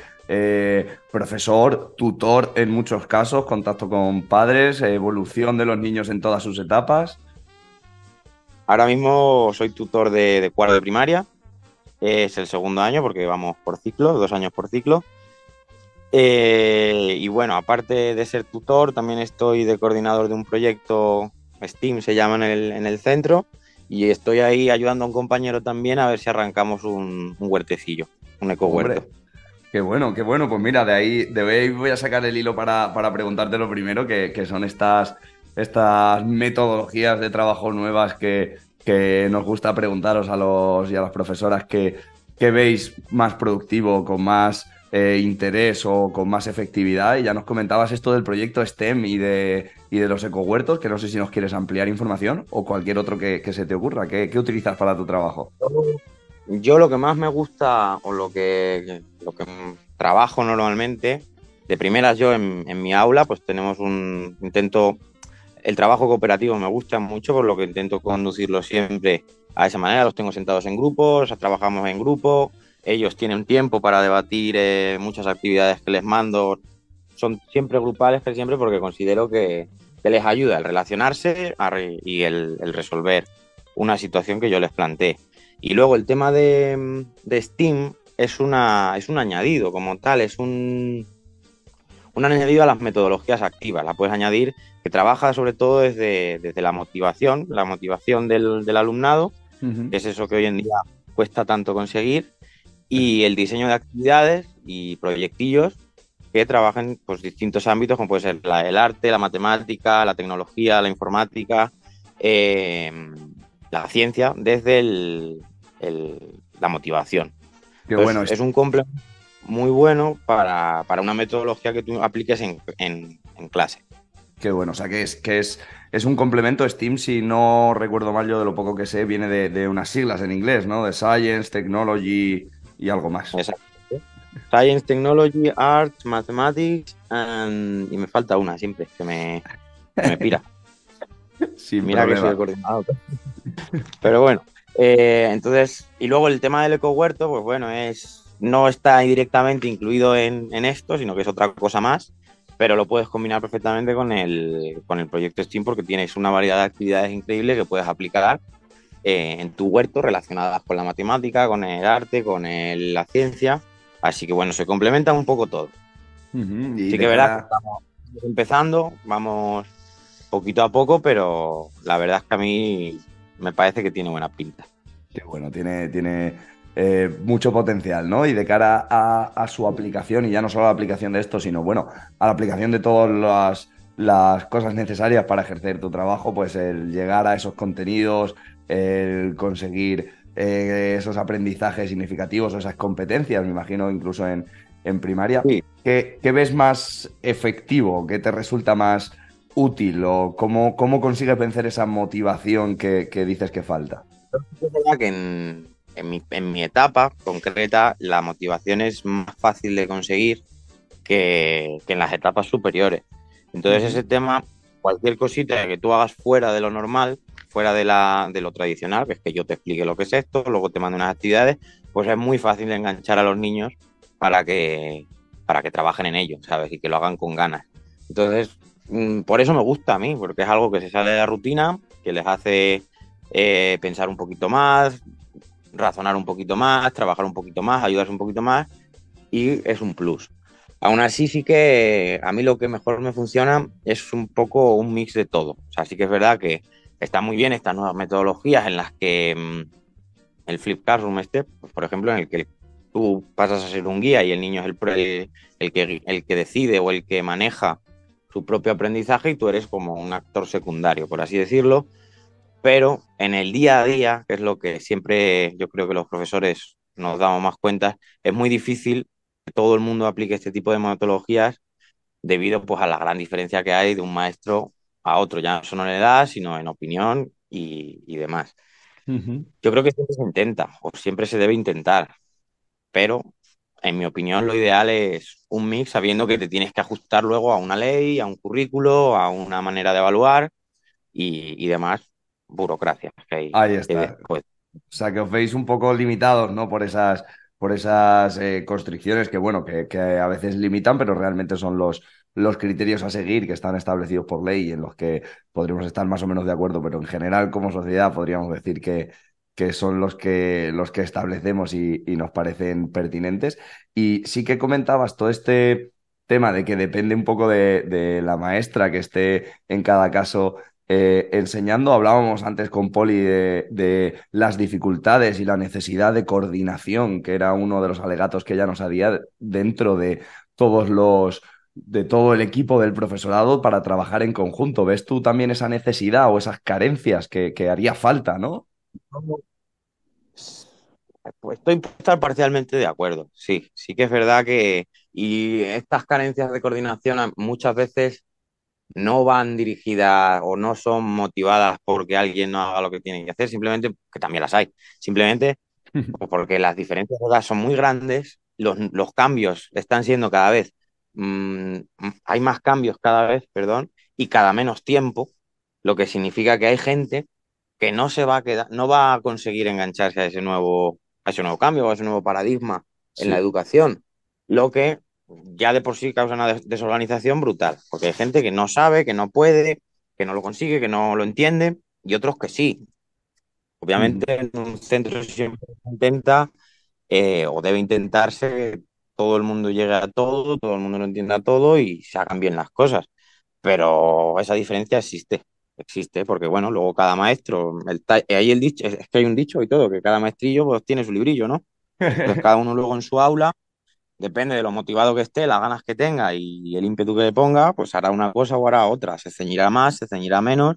profesor, tutor en muchos casos, contacto con padres, evolución de los niños en todas sus etapas. Ahora mismo soy tutor de cuarto de primaria. Es el segundo año porque vamos por ciclo, 2 años por ciclo. Y bueno, aparte de ser tutor, también estoy de coordinador de un proyecto STEAM, se llama, en el centro, y estoy ahí ayudando a un compañero también a ver si arrancamos un huertecillo, un ecohuerto. Qué bueno, qué bueno. Pues mira, de ahí voy a sacar el hilo para preguntarte lo primero, que son estas metodologías de trabajo nuevas que nos gusta preguntaros a los y a las profesoras que veis más productivo, con más interés o con más efectividad. Y ya nos comentabas esto del proyecto STEM y de los ecohuertos, que no sé si nos quieres ampliar información o cualquier otro que se te ocurra. ¿Qué utilizas para tu trabajo? Yo lo que más me gusta, o lo que trabajo normalmente, de primeras yo en mi aula, pues tenemos el trabajo cooperativo me gusta mucho, por lo que intento conducirlo siempre a esa manera. Los tengo sentados en grupos, trabajamos en grupo, ellos tienen tiempo para debatir muchas actividades que les mando. Son siempre grupales, porque considero que les ayuda el relacionarse y el resolver una situación que yo les planteé. Y luego el tema de STEAM es un añadido como tal, es un añadido a las metodologías activas. La puedes añadir, que trabaja sobre todo desde la motivación del alumnado, que es eso que hoy en día cuesta tanto conseguir, y el diseño de actividades y proyectillos que trabajan pues distintos ámbitos, como puede ser el arte, la matemática, la tecnología, la informática, la ciencia, desde la motivación. Qué bueno. Es un complemento muy bueno para una metodología que tú apliques en clase. Qué bueno, o sea que es un complemento. STEAM, si no recuerdo mal, yo de lo poco que sé, viene de unas siglas en inglés, ¿no? De Science, Technology y algo más. Exacto. Science, Technology, Arts, Mathematics, y me falta una siempre, que me pira. Sin Mira problema. que soy el coordinador. Pero bueno, entonces, y luego el tema del ecohuerto, pues bueno, no está directamente incluido en esto, sino que es otra cosa más. pero lo puedes combinar perfectamente con el proyecto STEAM porque tienes una variedad de actividades increíbles que puedes aplicar en tu huerto relacionadas con la matemática, con el arte, con la ciencia. Así que bueno, se complementan un poco todo. Y Sí de que es verdad que cara... estamos empezando, vamos poquito a poco, pero la verdad es que a mí me parece que tiene buena pinta. Qué bueno, tiene mucho potencial, ¿no? Y de cara a su aplicación, y ya no solo a la aplicación de esto, sino bueno, a la aplicación de todas las cosas necesarias para ejercer tu trabajo, pues el llegar a esos contenidos, el conseguir esos aprendizajes significativos o esas competencias, me imagino incluso en primaria. Sí. ¿Qué ves más efectivo? ¿Qué te resulta más útil? ¿O cómo consigues vencer esa motivación que dices que falta? Es verdad que en mi etapa concreta la motivación es más fácil de conseguir que en las etapas superiores. Entonces ese tema, cualquier cosita que tú hagas fuera de lo normal, fuera de lo tradicional, que es que yo te explique lo que es esto, luego te mando unas actividades, pues es muy fácil de enganchar a los niños para que trabajen en ello, ¿sabes? Y que lo hagan con ganas. Entonces, por eso me gusta a mí, porque es algo que se sale de la rutina, que les hace pensar un poquito más, razonar un poquito más, trabajar un poquito más, ayudarse un poquito más, y es un plus. Aún así, sí que a mí lo que mejor me funciona es un poco un mix de todo. O sea, sí que es verdad que está muy bien estas nuevas metodologías en las que el Flip Classroom pues, por ejemplo, en el que tú pasas a ser un guía y el niño es el que decide o el que maneja su propio aprendizaje y tú eres como un actor secundario, por así decirlo. Pero en el día a día, que es lo que siempre yo creo que los profesores nos damos más cuenta, es muy difícil que todo el mundo aplique este tipo de metodologías debido pues, a la gran diferencia que hay de un maestro a otro, ya no solo en edad, sino en opinión y demás. Yo creo que siempre se intenta, o siempre se debe intentar, pero en mi opinión lo ideal es un mix sabiendo que te tienes que ajustar luego a una ley, a un currículo, a una manera de evaluar y demás burocracias que hay Ahí que está. después. O sea, que os veis un poco limitados, ¿no? Por esas constricciones que, bueno, que a veces limitan, pero realmente son los criterios a seguir que están establecidos por ley y en los que podríamos estar más o menos de acuerdo, pero en general, como sociedad, podríamos decir que son los que establecemos y nos parecen pertinentes. Y sí que comentabas todo este tema de que depende un poco de la maestra que esté en cada caso enseñando. Hablábamos antes con Poli de las dificultades y la necesidad de coordinación, que era uno de los alegatos que ella nos haría dentro de todo el equipo del profesorado para trabajar en conjunto. ¿Ves tú también esa necesidad o esas carencias que haría falta, no? Pues estoy por estar parcialmente de acuerdo. Sí, sí que es verdad que y estas carencias de coordinación muchas veces no van dirigidas o no son motivadas porque alguien no haga lo que tiene que hacer, simplemente, que también las hay, simplemente pues porque las diferencias de edad son muy grandes, los cambios están siendo cada vez, hay más cambios cada vez, perdón, y cada menos tiempo, lo que significa que hay gente que no se va a quedar, no va a conseguir engancharse a ese nuevo cambio, a ese nuevo paradigma en la Sí. educación, lo que ya de por sí causa una desorganización brutal, porque hay gente que no sabe, que no puede, que no lo consigue, que no lo entiende, y otros que sí. Obviamente en un centro siempre se intenta o debe intentarse que todo el mundo llegue a todo el mundo lo entienda todo y se hagan bien las cosas. Pero esa diferencia existe, porque bueno, luego cada maestro, ahí el dicho, es que hay un dicho y todo, que cada maestrillo pues tiene su librillo, ¿no? Entonces cada uno luego en su aula, depende de lo motivado que esté, las ganas que tenga y el ímpetu que le ponga, pues hará una cosa o hará otra, se ceñirá más, se ceñirá menos,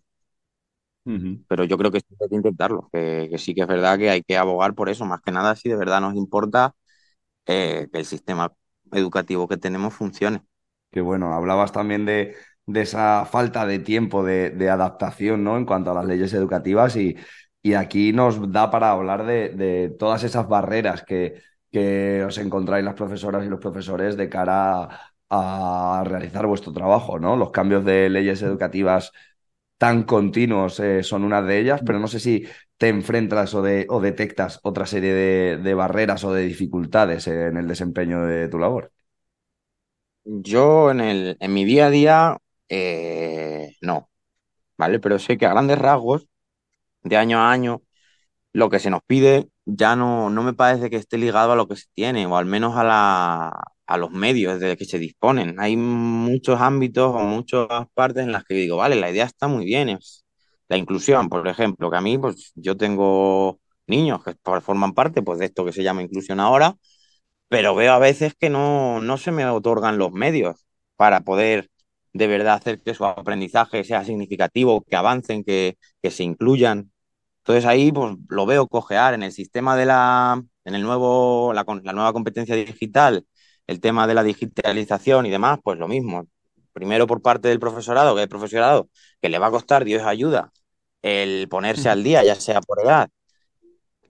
pero yo creo que sí hay que intentarlo, que sí que es verdad que hay que abogar por eso, más que nada si de verdad nos importa que el sistema educativo que tenemos funcione. Que bueno, hablabas también de esa falta de tiempo de adaptación, ¿no? En cuanto a las leyes educativas y aquí nos da para hablar de todas esas barreras que os encontráis las profesoras y los profesores de cara a realizar vuestro trabajo, ¿no? Los cambios de leyes educativas tan continuos son una de ellas, pero no sé si te enfrentas o detectas otra serie de barreras o de dificultades en el desempeño de tu labor. Yo en mi día a día, no, ¿vale? Pero sé que a grandes rasgos, de año a año, lo que se nos pide ya no me parece que esté ligado a lo que se tiene, o al menos a los medios de que se disponen. Hay muchos ámbitos o muchas partes en las que digo, vale, la idea está muy bien. Es la inclusión, por ejemplo, que a mí, pues yo tengo niños que forman parte pues, de esto que se llama inclusión ahora, pero veo a veces que no se me otorgan los medios para poder de verdad hacer que su aprendizaje sea significativo, que avancen, que se incluyan. Entonces ahí pues lo veo cojear en el sistema en el nuevo, la nueva competencia digital, el tema de la digitalización y demás, pues lo mismo. Primero por parte del profesorado, que hay profesorado que le va a costar, Dios ayuda, el ponerse al día, ya sea por edad,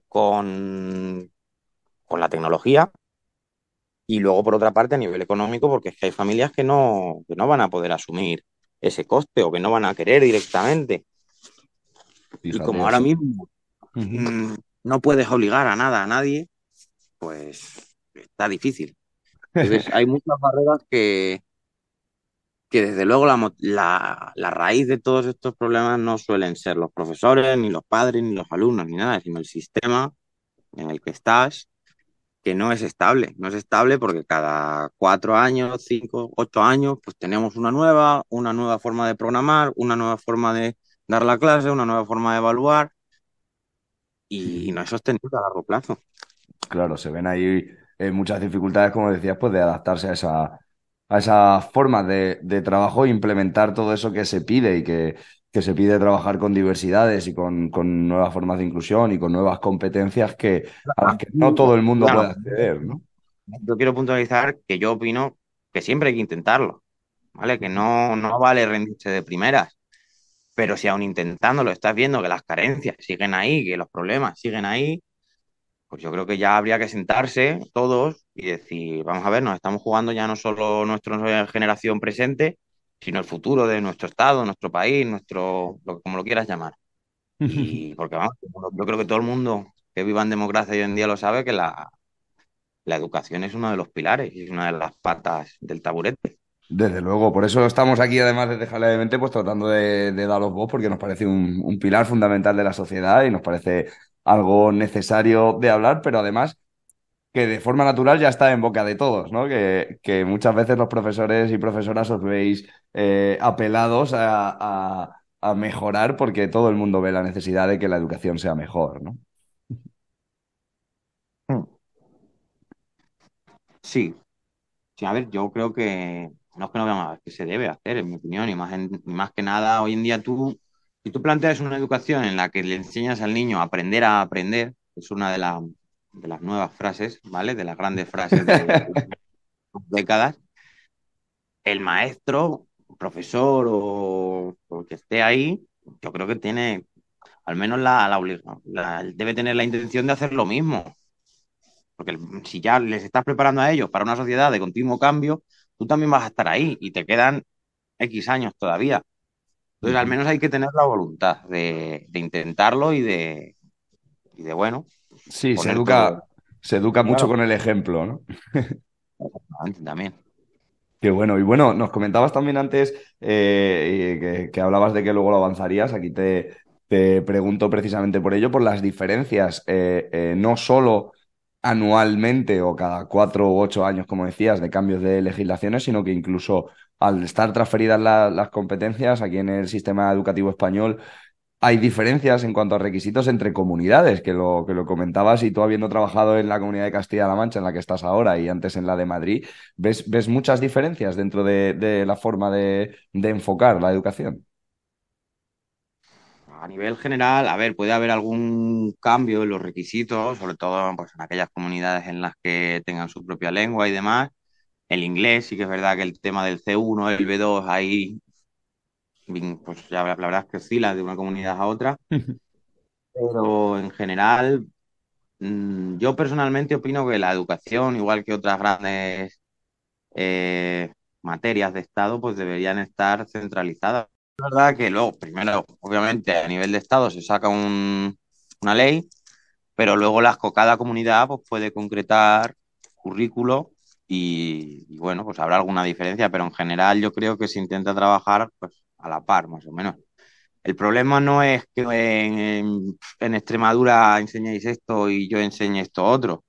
con, con la tecnología, y luego por otra parte a nivel económico, porque es que hay familias que no van a poder asumir ese coste o que no van a querer directamente. Y Fíjate como ahora eso. mismo no puedes obligar a nada a nadie, pues está difícil. Entonces, hay muchas barreras que desde luego la raíz de todos estos problemas no suelen ser los profesores, ni los padres, ni los alumnos, ni nada, sino el sistema en el que estás, que no es estable. No es estable porque cada 4 años, 5, 8 años, pues tenemos una nueva forma de programar, una nueva forma de dar la clase, una nueva forma de evaluar, y no es sostenible a largo plazo. Claro, se ven ahí muchas dificultades, como decías, pues de adaptarse a esa forma de trabajo e implementar todo eso que se pide y que se pide trabajar con diversidades y con nuevas formas de inclusión y con nuevas competencias a las que no todo el mundo puede Claro, acceder, ¿no? yo quiero puntualizar que yo opino que siempre hay que intentarlo, ¿vale? Que no vale rendirse de primeras, pero si aún intentándolo estás viendo que las carencias siguen ahí, que los problemas siguen ahí, pues yo creo que ya habría que sentarse todos y decir, vamos a ver, nos estamos jugando ya no solo nuestra generación presente, sino el futuro de nuestro estado, nuestro país, como lo quieras llamar. Y porque vamos, yo creo que todo el mundo que viva en democracia hoy en día lo sabe que la educación es uno de los pilares y es una de las patas del taburete. Desde luego, por eso estamos aquí, además de dejarle de mente, pues tratando de daros voz, porque nos parece un pilar fundamental de la sociedad y nos parece algo necesario de hablar, pero además que de forma natural ya está en boca de todos, ¿no? Que muchas veces los profesores y profesoras os veis apelados a mejorar porque todo el mundo ve la necesidad de que la educación sea mejor, ¿no? Sí, sí, a ver, yo creo que no es que no veamos, es que se debe hacer, en mi opinión, y más que nada, hoy en día si tú planteas una educación en la que le enseñas al niño a aprender, que es una de las nuevas frases, ¿vale? De las grandes frases de décadas, el maestro, profesor o el que esté ahí, yo creo que tiene, al menos debe tener la intención de hacer lo mismo. Porque si ya les estás preparando a ellos para una sociedad de continuo cambio, tú también vas a estar ahí y te quedan X años todavía. Entonces, al menos hay que tener la voluntad de intentarlo y de bueno, Sí, poner todo. se educa mucho Claro, con el ejemplo, ¿no? también. Qué bueno. Y bueno, nos comentabas también antes que hablabas de que luego lo avanzarías. Aquí te pregunto precisamente por ello, por las diferencias, no solo anualmente o cada 4 u 8 años, como decías, de cambios de legislaciones, sino que incluso al estar transferidas las competencias aquí en el sistema educativo español, hay diferencias en cuanto a requisitos entre comunidades, que lo comentabas y tú habiendo trabajado en la comunidad de Castilla-La Mancha, en la que estás ahora, y antes en la de Madrid, ¿ves muchas diferencias dentro de la forma de enfocar la educación? A nivel general, a ver, puede haber algún cambio en los requisitos, sobre todo pues, en aquellas comunidades en las que tengan su propia lengua y demás. El inglés, sí que es verdad que el tema del C1, el B2, ahí pues ya la verdad es que oscila de una comunidad a otra, pero en general yo personalmente opino que la educación, igual que otras grandes materias de Estado, pues deberían estar centralizadas. Es verdad que luego, primero, obviamente, a nivel de Estado se saca una ley, pero luego cada comunidad pues, puede concretar currículo y bueno, pues habrá alguna diferencia, pero en general yo creo que se intenta trabajar pues a la par, más o menos. El problema no es que en Extremadura enseñéis esto y yo enseñe esto otro.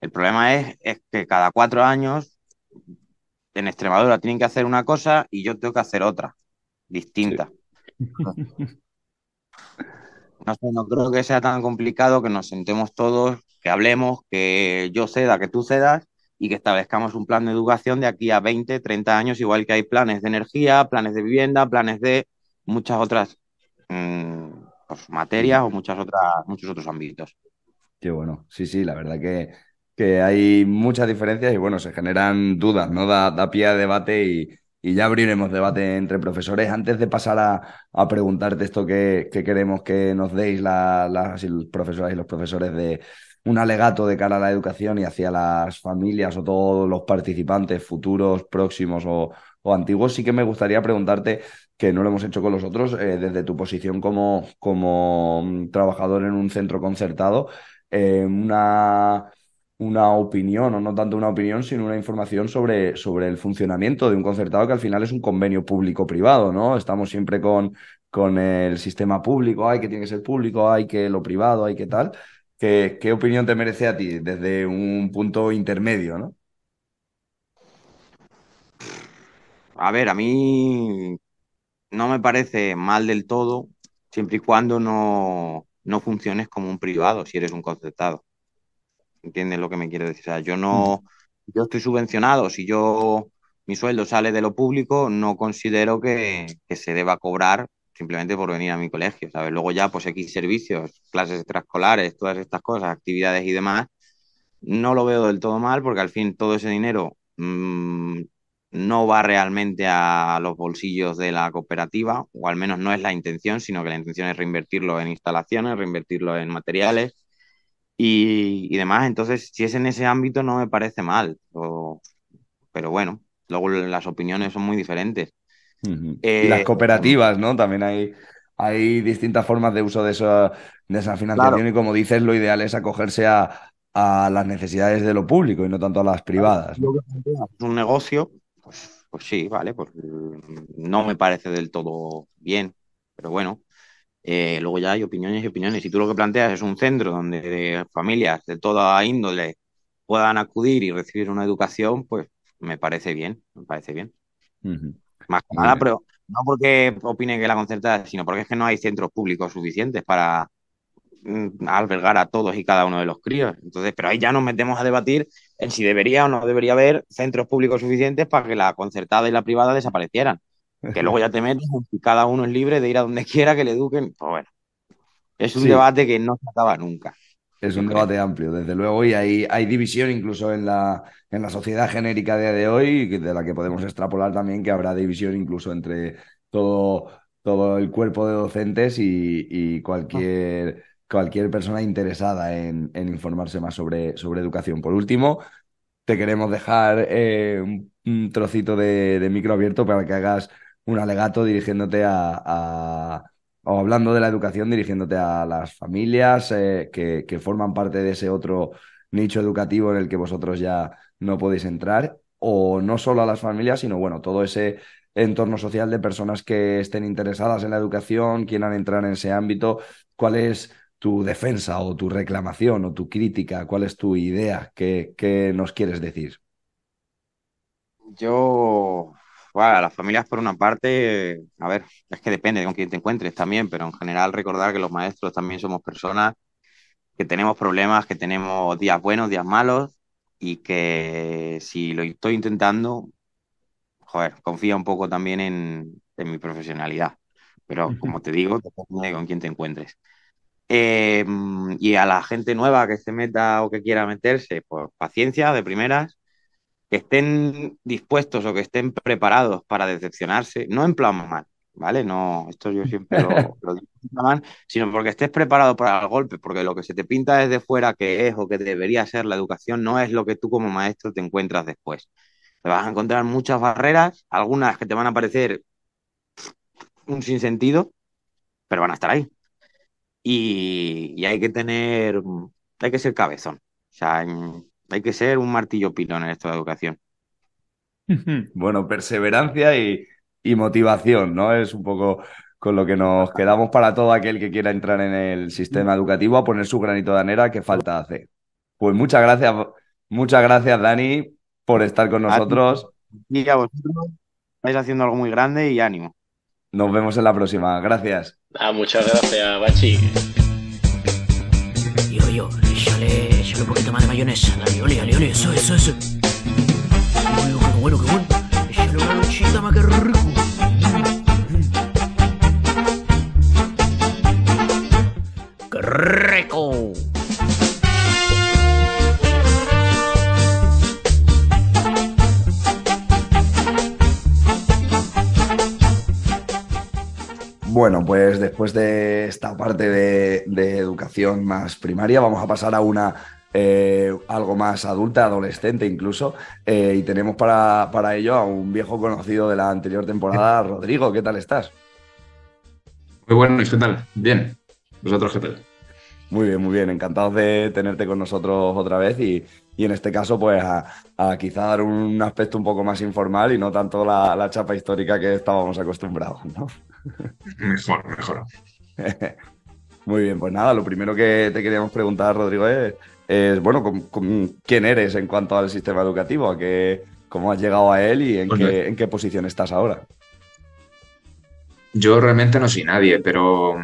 El problema es que cada 4 años en Extremadura tienen que hacer una cosa y yo tengo que hacer otra, distinta. No sé, no creo que sea tan complicado que nos sentemos todos, que hablemos, que yo ceda, que tú cedas y que establezcamos un plan de educación de aquí a 20, 30 años, igual que hay planes de energía, planes de vivienda, planes de muchas otras mm, pues, materias o muchos otros ámbitos. Qué bueno. Sí, sí, la verdad que hay muchas diferencias y bueno, se generan dudas, ¿no? Da pie a debate y ya abriremos debate entre profesores. Antes de pasar a preguntarte esto que queremos que nos deis las profesoras y los profesores de un alegato de cara a la educación y hacia las familias o todos los participantes futuros, próximos o antiguos, sí que me gustaría preguntarte, que no lo hemos hecho con los otros, desde tu posición como trabajador en un centro concertado, una opinión, o no tanto una opinión, sino una información sobre el funcionamiento de un concertado que al final es un convenio público-privado, ¿no? Estamos siempre con el sistema público, hay que tiene que ser público, hay que lo privado, hay que tal. ¿Qué opinión te merece a ti desde un punto intermedio, ¿no? A ver, a mí no me parece mal del todo, siempre y cuando no funciones como un privado, si eres un concertado. ¿Entiendes lo que me quiero decir? O sea, yo estoy subvencionado, si mi sueldo sale de lo público, no considero que se deba cobrar simplemente por venir a mi colegio, ¿sabes? Luego ya, pues X servicios, clases extraescolares, todas estas cosas, actividades y demás, no lo veo del todo mal porque al fin todo ese dinero no va realmente a los bolsillos de la cooperativa, o al menos no es la intención, sino que la intención es reinvertirlo en instalaciones, reinvertirlo en materiales y demás. Entonces, si es en ese ámbito, no me parece mal. Pero bueno, luego las opiniones son muy diferentes. Ujú. Y las Eh, cooperativas, ¿no? También hay distintas formas de uso de esa claro, financiación y como dices, lo ideal es acogerse a las necesidades de lo público y no tanto a las privadas, lo ¿no? que planteas es un negocio, pues sí, vale, pues no me parece del todo bien, pero bueno. Luego ya hay opiniones y opiniones. Si tú lo que planteas es un centro donde familias de toda índole puedan acudir y recibir una educación, pues me parece bien, me parece bien. Ujú. Más que Muy nada, bien. pero no porque opine que la concertada, sino porque es que no hay centros públicos suficientes para albergar a todos y cada uno de los críos. Entonces, pero ahí ya nos metemos a debatir en si debería o no debería haber centros públicos suficientes para que la concertada y la privada desaparecieran. Que luego ya te metes en si cada uno es libre de ir a donde quiera que le eduquen. Pues bueno, es un Sí, debate que no se acaba nunca, es yo un creo. debate amplio, desde luego, y hay división incluso en la sociedad genérica de día de hoy, de la que podemos extrapolar también que habrá división incluso entre todo, todo el cuerpo de docentes y cualquier persona interesada en informarse más sobre educación. Por último, te queremos dejar un trocito de micro abierto para que hagas un alegato dirigiéndote o hablando de la educación, dirigiéndote a las familias que forman parte de ese otro nicho educativo en el que vosotros ya no podéis entrar, o no solo a las familias, sino bueno, todo ese entorno social de personas que estén interesadas en la educación, quieran entrar en ese ámbito. ¿Cuál es tu defensa o tu reclamación o tu crítica? ¿Cuál es tu idea? ¿Qué nos quieres decir? Yo, bueno, las familias por una parte, a ver, es que depende de con quién te encuentres también, pero en general recordar que los maestros también somos personas, que tenemos problemas, que tenemos días buenos, días malos, y que si lo estoy intentando, joder, confía un poco también en mi profesionalidad. Pero como te digo, depende de con quién te encuentres. Y a la gente nueva que se meta o que quiera meterse, pues paciencia de primeras, que estén dispuestos o que estén preparados para decepcionarse, no en plan mal, ¿vale? No, esto yo siempre lo digo en plan mal, sino porque estés preparado para el golpe, porque lo que se te pinta desde fuera que es o que debería ser la educación no es lo que tú como maestro te encuentras después. Te vas a encontrar muchas barreras, algunas que te van a parecer un sinsentido, pero van a estar ahí. Y hay que ser cabezón. O sea, Hay que ser un martillo pilón en esto de educación. Bueno, perseverancia y motivación, ¿no? Es un poco con lo que nos quedamos para todo aquel que quiera entrar en el sistema educativo a poner su granito de arena que falta hacer. Pues muchas gracias, Dani, por estar con nosotros. Y a vosotros estáis haciendo algo muy grande y ánimo. Nos vemos en la próxima. Gracias. Muchas gracias, Bachi. Yo, échale un poquito más de mayonesa. Dale, ole, eso. Qué bueno. Échale una lonchita más que rico. ¡Qué rico! Bueno, pues después de esta parte de educación más primaria, vamos a pasar a una algo más adulta, adolescente incluso, y tenemos para ello a un viejo conocido de la anterior temporada, Rodrigo. ¿Qué tal estás? Muy bueno, ¿y qué tal? Bien. ¿Vosotros qué tal? Muy bien. Encantados de tenerte con nosotros otra vez y en este caso pues a quizá dar un aspecto un poco más informal y no tanto la chapa histórica que estábamos acostumbrados, ¿no? Mejor. Muy bien, pues nada, lo primero que te queríamos preguntar, Rodrigo, es bueno, ¿quién eres en cuanto al sistema educativo? ¿Cómo has llegado a él y en qué posición estás ahora? Yo realmente no soy nadie, pero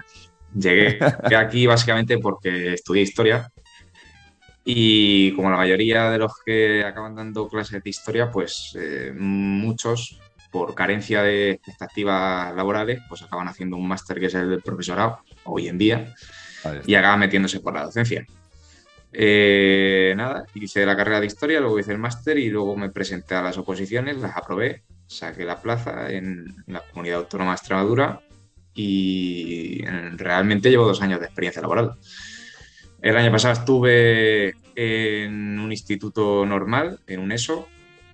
llegué aquí básicamente porque estudié historia y como la mayoría de los que acaban dando clases de historia, pues muchos, por carencia de expectativas laborales, pues acaban haciendo un máster que es el profesorado hoy en día y acaban metiéndose por la docencia. Hice la carrera de historia, luego hice el máster y luego me presenté a las oposiciones, las aprobé, saqué la plaza en la Comunidad Autónoma de Extremadura y realmente llevo 2 años de experiencia laboral. El año pasado estuve en un instituto normal, en un ESO.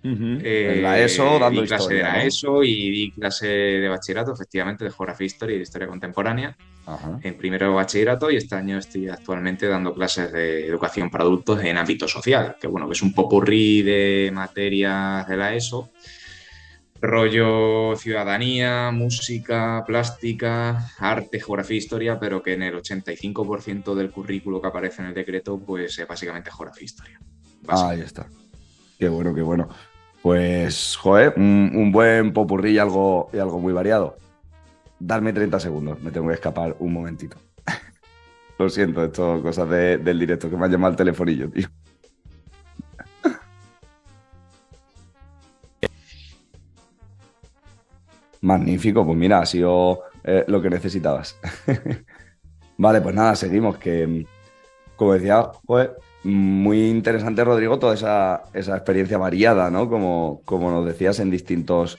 En la ESO dando di clase historia, de la ¿no? ESO y di clase de bachillerato, efectivamente, de geografía, historia y de historia contemporánea. En primero de bachillerato y este año estoy actualmente dando clases de educación para adultos en ámbito social, que bueno, que es un popurrí de materias de la ESO, rollo ciudadanía, música, plástica, arte, geografía, historia, pero que en el 85% del currículo que aparece en el decreto pues es básicamente geografía, historia. Ahí está. Qué bueno. Pues, joder, un buen popurrí y algo muy variado. Darme 30 segundos, me tengo que escapar un momentito. Lo siento, esto es cosas del directo, que me ha llamado el telefonillo, tío. Magnífico, pues mira, ha sido lo que necesitabas. Vale, pues nada, seguimos, que como decía, joder, muy interesante, Rodrigo, toda esa experiencia variada, ¿no? Como nos decías, en distintos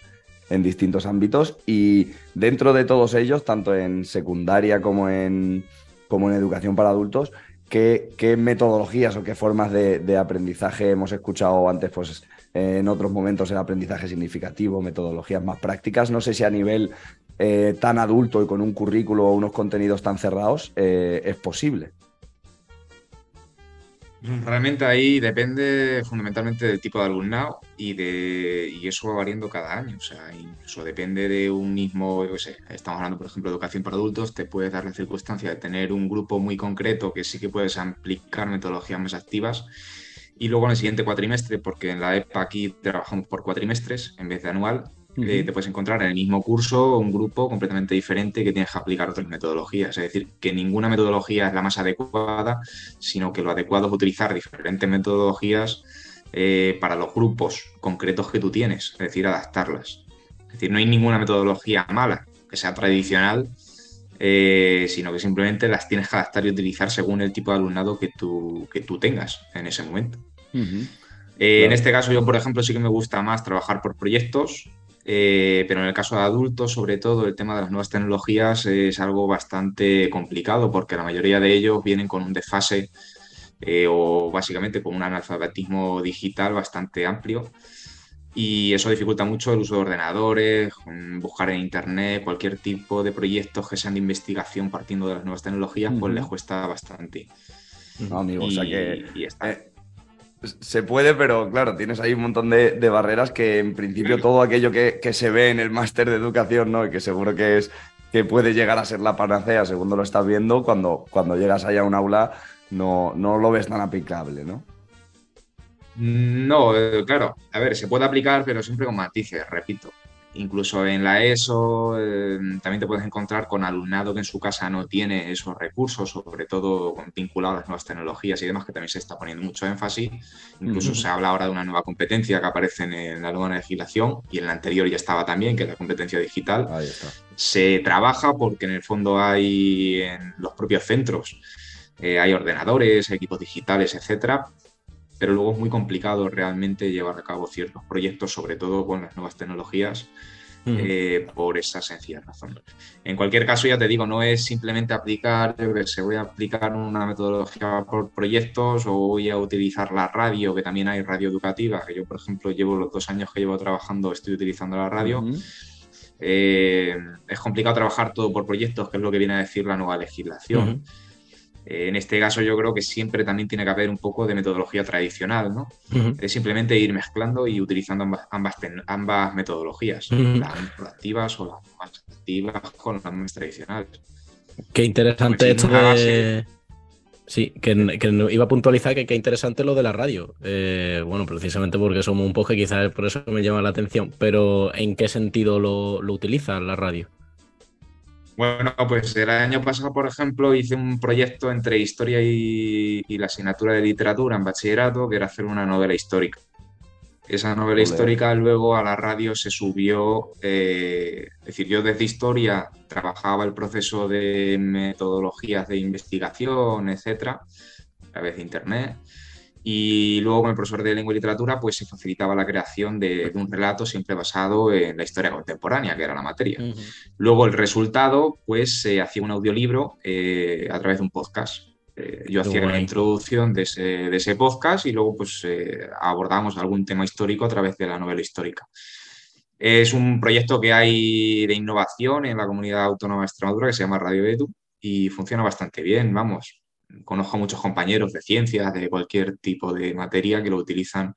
ámbitos y dentro de todos ellos, tanto en secundaria como en educación para adultos, ¿qué metodologías o qué formas de aprendizaje hemos escuchado antes, pues en otros momentos el aprendizaje significativo, metodologías más prácticas? No sé si a nivel tan adulto y con un currículo o unos contenidos tan cerrados es posible. Realmente ahí depende fundamentalmente del tipo de alumnado y eso va variando cada año. O sea, incluso depende de un mismo, yo qué sé, estamos hablando, por ejemplo, de educación para adultos, te puedes dar la circunstancia de tener un grupo muy concreto que sí que puedes aplicar metodologías más activas. Y luego en el siguiente cuatrimestre, porque en la EPA aquí trabajamos por cuatrimestres en vez de anual, te puedes encontrar en el mismo curso un grupo completamente diferente que tienes que aplicar otras metodologías. Es decir, que ninguna metodología es la más adecuada, sino que lo adecuado es utilizar diferentes metodologías para los grupos concretos que tú tienes, es decir, adaptarlas. Es decir, no hay ninguna metodología mala que sea tradicional, sino que simplemente las tienes que adaptar y utilizar según el tipo de alumnado que tú tengas en ese momento. En este caso, yo, por ejemplo, sí que me gusta más trabajar por proyectos, pero en el caso de adultos, sobre todo, el tema de las nuevas tecnologías es algo bastante complicado porque la mayoría de ellos vienen con un desfase o básicamente con un analfabetismo digital bastante amplio. Y eso dificulta mucho el uso de ordenadores, buscar en internet, cualquier tipo de proyectos que sean de investigación partiendo de las nuevas tecnologías, pues les cuesta bastante. No, amigo, o sea que Se puede, pero claro, tienes ahí un montón de barreras que en principio todo aquello que se ve en el máster de educación, ¿no? Y que seguro que puede llegar a ser la panacea, según lo estás viendo, cuando llegas allá a un aula no lo ves tan aplicable, ¿no? No, claro, a ver, se puede aplicar, pero siempre con matices, repito. Incluso en la ESO también te puedes encontrar con alumnado que en su casa no tiene esos recursos, sobre todo vinculados a las nuevas tecnologías y demás, que también se está poniendo mucho énfasis. Incluso se habla ahora de una nueva competencia que aparece en la nueva legislación y en la anterior ya estaba también, que es la competencia digital. Ahí está. Se trabaja porque en el fondo hay en los propios centros, hay ordenadores, equipos digitales, etcétera, pero luego es muy complicado realmente llevar a cabo ciertos proyectos, sobre todo con las nuevas tecnologías, por esa sencilla razón. En cualquier caso, ya te digo, no es simplemente aplicar, yo que sé, voy a aplicar una metodología por proyectos o voy a utilizar la radio, que también hay radio educativa, que yo, por ejemplo, llevo los 2 años que llevo trabajando, estoy utilizando la radio. Es complicado trabajar todo por proyectos, que es lo que viene a decir la nueva legislación. En este caso yo creo que siempre también tiene que haber un poco de metodología tradicional, ¿no? Es simplemente ir mezclando y utilizando ambas metodologías, las más proactivas o las más activas con las más tradicionales. Qué interesante Pues esto sin una de... Sí, que iba a puntualizar que qué interesante lo de la radio. Bueno, precisamente porque somos un poco, quizás por eso me llama la atención. Pero ¿en qué sentido lo utiliza la radio? Bueno, pues el año pasado, por ejemplo, hice un proyecto entre historia y la asignatura de literatura en bachillerato, que era hacer una novela histórica. Esa novela histórica luego a la radio se subió, es decir, yo desde historia trabajaba el proceso de metodologías de investigación, etcétera, a través de internet. Y luego con el profesor de lengua y literatura pues se facilitaba la creación de un relato siempre basado en la historia contemporánea, que era la materia. Luego el resultado pues se hacía un audiolibro a través de un podcast. Yo hacía la introducción de ese podcast y luego pues abordábamos algún tema histórico a través de la novela histórica. Es un proyecto que hay de innovación en la comunidad autónoma de Extremadura que se llama Radio Edu y funciona bastante bien, vamos. Conozco a muchos compañeros de ciencias, de cualquier tipo de materia que lo utilizan.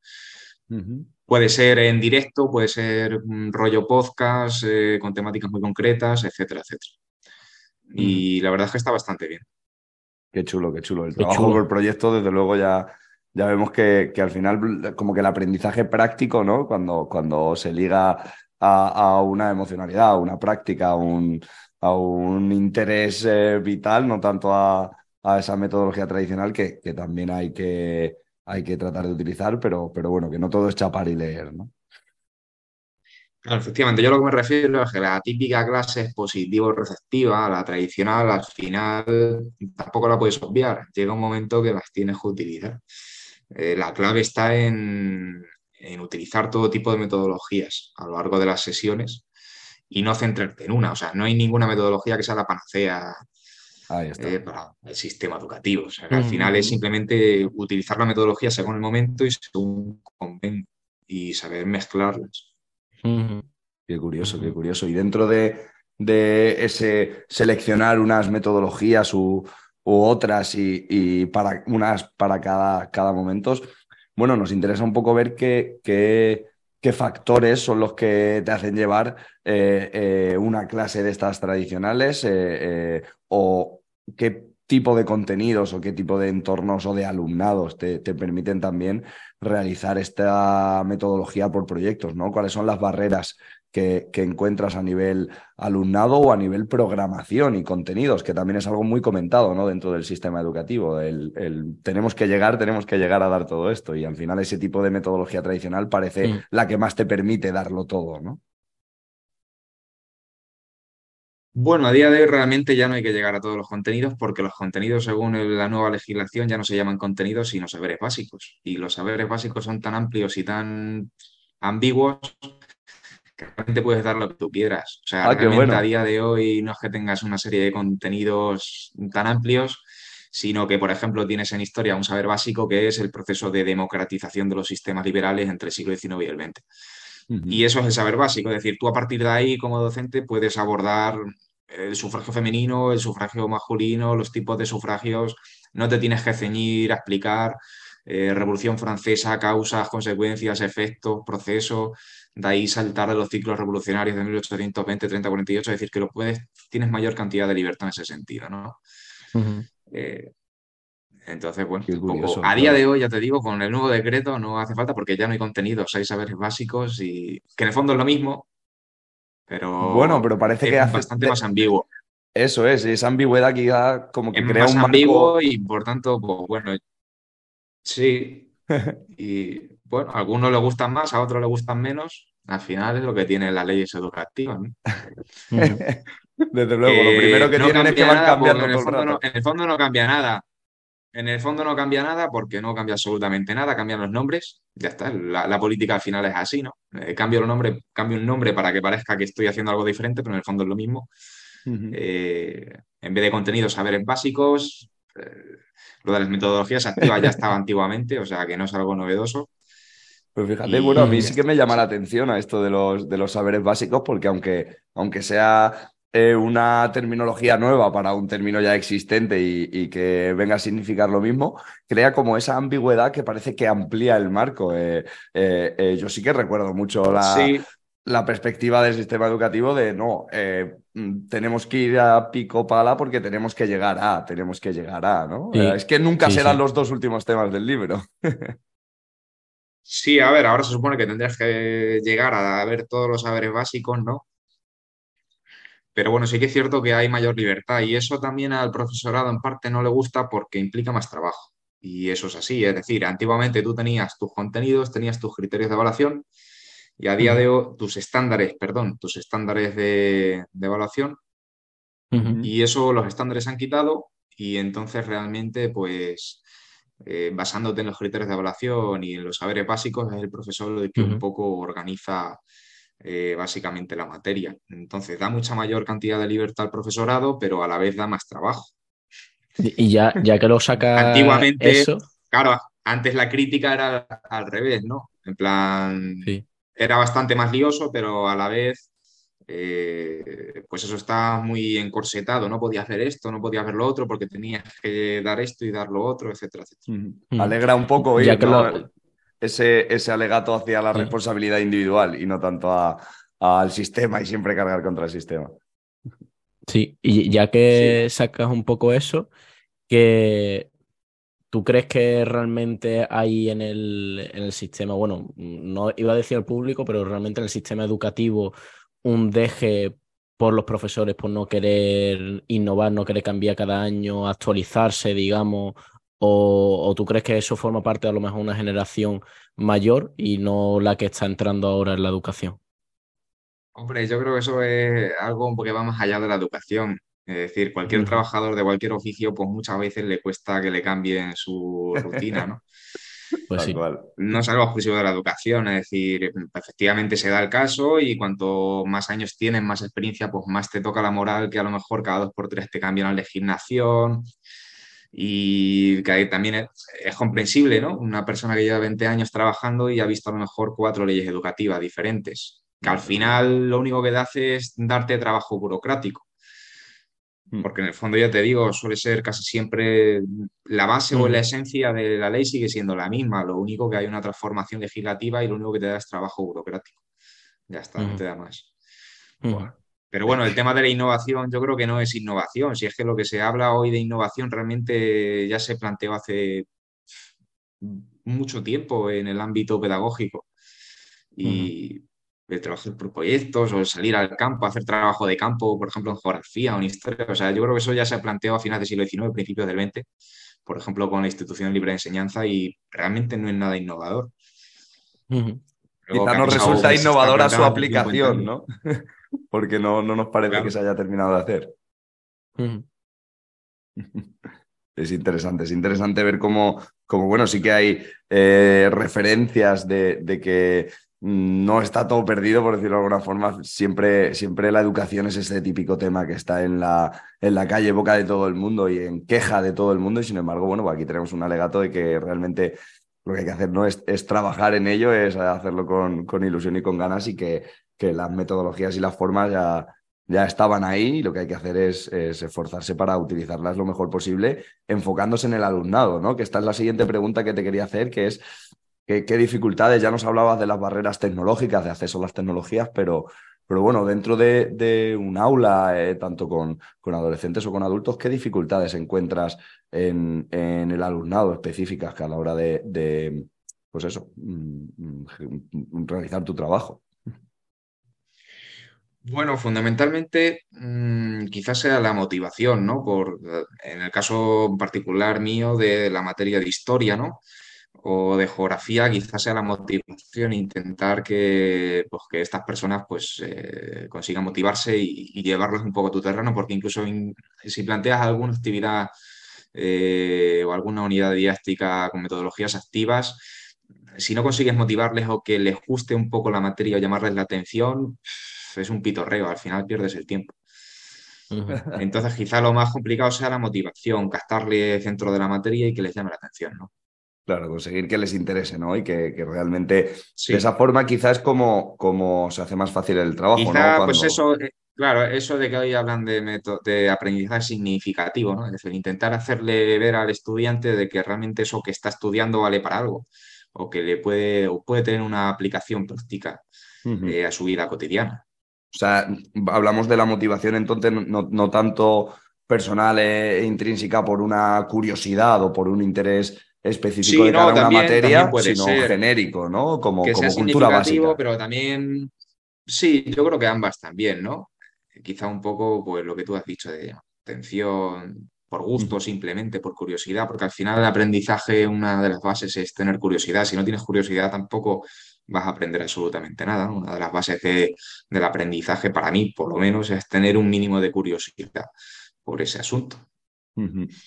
Puede ser en directo, puede ser un rollo podcast con temáticas muy concretas, etcétera, etcétera. Y la verdad es que está bastante bien. Qué chulo, qué chulo. El trabajo por proyecto, desde luego, ya vemos que al final, como que el aprendizaje práctico, ¿no? Cuando se liga a una emocionalidad, a una práctica, a un interés vital, no tanto a esa metodología tradicional que también hay que tratar de utilizar, pero bueno, que no todo es chapar y leer, ¿no? Claro, efectivamente, yo lo que me refiero es que la típica clase expositivo-receptiva, la tradicional, al final tampoco la puedes obviar. Llega un momento que las tienes que utilizar. La clave está en utilizar todo tipo de metodologías a lo largo de las sesiones y no centrarte en una. O sea, no hay ninguna metodología que sea la panacea para el sistema educativo. O sea, que al final es simplemente utilizar la metodología según el momento y según convenga y saber mezclarlas. Qué curioso, qué curioso. Y dentro de ese seleccionar unas metodologías u otras y para unas para cada momento, bueno, nos interesa un poco ver qué factores son los que te hacen llevar una clase de estas tradicionales o qué tipo de contenidos o qué tipo de entornos o de alumnados te permiten también realizar esta metodología por proyectos, ¿no? ¿Cuáles son las barreras que encuentras a nivel alumnado o a nivel programación y contenidos, que también es algo muy comentado, ¿no? Dentro del sistema educativo? Tenemos que llegar a dar todo esto y al final ese tipo de metodología tradicional parece la que más te permite darlo todo, ¿no? Bueno, a día de hoy realmente ya no hay que llegar a todos los contenidos porque los contenidos, según la nueva legislación, ya no se llaman contenidos sino saberes básicos. Y los saberes básicos son tan amplios y tan ambiguos que realmente puedes dar lo que tú quieras. O sea, realmente bueno. A día de hoy no es que tengas una serie de contenidos tan amplios, sino que, por ejemplo, tienes en historia un saber básico que es el proceso de democratización de los sistemas liberales entre el siglo XIX y el XX. Y eso es el saber básico, es decir, tú a partir de ahí como docente puedes abordar el sufragio femenino, el sufragio masculino, los tipos de sufragios, no te tienes que ceñir a explicar Revolución Francesa, causas, consecuencias, efectos, procesos, de ahí saltar de los ciclos revolucionarios de 1820, 30, 48, es decir, que tienes mayor cantidad de libertad en ese sentido, ¿no? Eh, entonces, bueno, Qué curioso, a día claro. de hoy, ya te digo, con el nuevo decreto no hace falta porque ya no hay contenidos, hay saberes básicos y que en el fondo es lo mismo, Bueno, pero pero parece que es hace... bastante más ambiguo. Eso es, esa ambigüedad que ya como que Es crea más un marco... ambiguo y por tanto, pues bueno, sí. Y bueno, a algunos les gustan más, a otros les gustan menos. Al final es lo que tienen las leyes educativas, ¿no? Desde luego, lo primero que No tienen es que cambia van nada, porque cambiando todo el rato. en el fondo no cambia nada. En el fondo no cambia nada porque no cambia absolutamente nada, cambian los nombres, ya está. La política al final es así, ¿no? Cambio los nombres, cambio un nombre para que parezca que estoy haciendo algo diferente, pero en el fondo es lo mismo. En vez de contenidos, saberes básicos, lo de las metodologías activas ya estaba antiguamente, o sea que no es algo novedoso. Pues fíjate, bueno, a Y mí ya sí que está. me llama la atención a esto de los saberes básicos, porque aunque sea una terminología nueva para un término ya existente y que venga a significar lo mismo, crea como esa ambigüedad que parece que amplía el marco. Yo sí que recuerdo mucho Sí, la perspectiva del sistema educativo de no, tenemos que ir a pico pala porque tenemos que llegar a, ¿no? Sí, Es que nunca sí, serán sí. los dos últimos temas del libro. sí, a ver, ahora se supone que tendrías que llegar a ver todos los saberes básicos, ¿no? Pero bueno, sí que es cierto que hay mayor libertad y eso también al profesorado en parte no le gusta porque implica más trabajo. Y eso es así, es decir, antiguamente tú tenías tus contenidos, tenías tus criterios de evaluación y a día de hoy tus estándares de evaluación y eso los estándares se han quitado y entonces realmente pues basándote en los criterios de evaluación y en los saberes básicos es el profesor el que un poco organiza básicamente la materia. Entonces da mucha mayor cantidad de libertad al profesorado, pero a la vez da más trabajo. Y ya que lo saca Antiguamente, eso, claro, antes la crítica era al revés, ¿no? En plan, sí. era bastante más lioso, pero a la vez, pues eso está muy encorsetado. No podía hacer esto, no podía hacer lo otro, porque tenías que dar esto y dar lo otro, etcétera, etcétera. Alegra un poco Ya oír, que ¿no? lo, Ese alegato hacia la sí. responsabilidad individual y no tanto al sistema y siempre cargar contra el sistema. Sí, y ya que sacas un poco eso, que ¿tú crees que realmente hay en el sistema, bueno, no iba a decir al público, pero realmente en el sistema educativo un deje por los profesores por no querer innovar, no querer cambiar cada año, actualizarse, digamos, o tú crees que eso forma parte de a lo mejor una generación mayor y no la que está entrando ahora en la educación? Hombre, yo creo que eso es algo que va más allá de la educación. Es decir, cualquier Ujú. trabajador de cualquier oficio, pues muchas veces le cuesta que le cambien su rutina, ¿no? Pues Tal sí. cual. No es algo exclusivo de la educación, es decir, efectivamente se da el caso y cuanto más años tienes, más experiencia, pues más te toca la moral que a lo mejor cada 2 por 3 te cambian la legislación y que ahí también es comprensible, ¿no? Una persona que lleva 20 años trabajando y ha visto a lo mejor 4 leyes educativas diferentes, que al final lo único que hace es darte trabajo burocrático. Porque en el fondo, ya te digo, suele ser casi siempre la base o la Ujú. esencia de la ley sigue siendo la misma. Lo único que hay una transformación legislativa y lo único que te da es trabajo burocrático. Ya está, no Ujú. te da más. Ujú. Pero bueno, el tema de la innovación, yo creo que no es innovación. Si es que lo que se habla hoy de innovación realmente ya se planteó hace mucho tiempo en el ámbito pedagógico. Ujú. Y el trabajar por proyectos o el salir al campo, hacer trabajo de campo, por ejemplo, en geografía o en historia. O sea, yo creo que eso ya se planteó a finales del siglo XIX, principios del XX, por ejemplo, con la institución libre de enseñanza y realmente no es nada innovador. Ujú. Luego Quizá que nos aquí es algo resulta que se está innovadora su planteando hace 50 aplicación, años. ¿no? Porque no nos parece que Claro. se haya terminado de hacer. Ujú. Es interesante ver cómo, bueno, sí que hay referencias de que no está todo perdido, por decirlo de alguna forma. Siempre la educación es ese típico tema que está en la calle, boca de todo el mundo y en queja de todo el mundo. Y sin embargo, bueno, pues aquí tenemos un alegato de que realmente lo que hay que hacer no es trabajar en ello, es hacerlo con ilusión y con ganas y que las metodologías y las formas ya estaban ahí y lo que hay que hacer es esforzarse para utilizarlas lo mejor posible, enfocándose en el alumnado, ¿no? Que esta es la siguiente pregunta que te quería hacer, que es ¿qué dificultades? Ya nos hablabas de las barreras tecnológicas, de acceso a las tecnologías, pero bueno, dentro de un aula, tanto con adolescentes o con adultos, ¿qué dificultades encuentras en el alumnado específicas que a la hora pues eso, realizar tu trabajo? Bueno, fundamentalmente quizás sea la motivación, ¿no? En el caso en particular mío de la materia de historia, ¿no? O de geografía, quizás sea la motivación, intentar que estas personas pues consigan motivarse y llevarlos un poco a tu terreno, porque incluso si planteas alguna actividad o alguna unidad didáctica con metodologías activas, si no consigues motivarles o que les guste un poco la materia o llamarles la atención, es un pitorreo, al final pierdes el tiempo. Entonces, quizá lo más complicado sea la motivación, captarle centro de la materia y que les llame la atención, ¿no? Claro, conseguir que les interese, ¿no? Y que realmente Sí. de esa forma quizás es como se hace más fácil el trabajo, ¿no? Quizá, Cuando... pues eso, claro, eso de que hoy hablan de aprendizaje significativo, ¿no? Es decir, intentar hacerle ver al estudiante de que realmente eso que está estudiando vale para algo, o que o puede tener una aplicación práctica a su vida cotidiana. O sea, hablamos de la motivación entonces no tanto personal e intrínseca por una curiosidad o por un interés específico Sí, de cara no, a una también materia, puede sino ser genérico, ¿no? Como que sea cultura básica. significativo, pero también, sí, yo creo que ambas también, ¿no? Quizá un poco, pues lo que tú has dicho de atención por gusto, simplemente por curiosidad, porque al final el aprendizaje, una de las bases es tener curiosidad. Si no tienes curiosidad, tampoco vas a aprender absolutamente nada, ¿no? Una de las bases del aprendizaje, para mí, por lo menos, es tener un mínimo de curiosidad por ese asunto.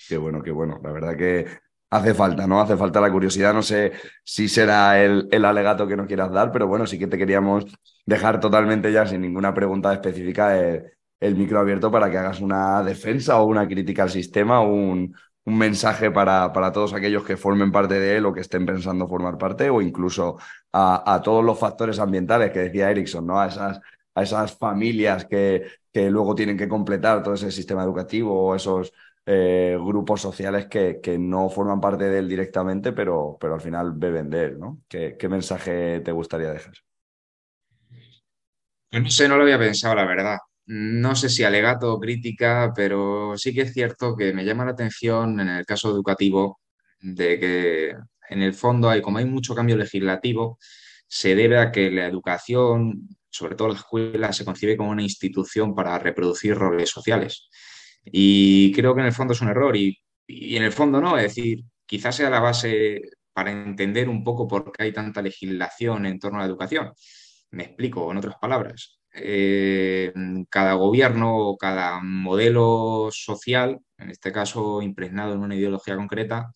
Qué bueno, qué bueno. La verdad que hace falta, ¿no? Hace falta la curiosidad. No sé si será el alegato que nos quieras dar, pero bueno, sí que te queríamos dejar totalmente ya sin ninguna pregunta específica el micro abierto para que hagas una defensa o una crítica al sistema o un mensaje para todos aquellos que formen parte de él o que estén pensando formar parte o incluso a todos los factores ambientales que decía Erickson, ¿no? A esas familias que luego tienen que completar todo ese sistema educativo o esos grupos sociales que no forman parte de él directamente, pero al final beben de él, ¿no? ¿Qué mensaje te gustaría dejar? Pues no sé, no lo había pensado, la verdad. No sé si alegato o crítica, pero sí que es cierto que me llama la atención en el caso educativo de que en el fondo como hay mucho cambio legislativo, se debe a que la educación, sobre todo la escuela, se concibe como una institución para reproducir roles sociales. Y creo que en el fondo es un error y en el fondo no, es decir, quizás sea la base para entender un poco por qué hay tanta legislación en torno a la educación. Me explico, en otras palabras. Cada gobierno o cada modelo social, en este caso impregnado en una ideología concreta,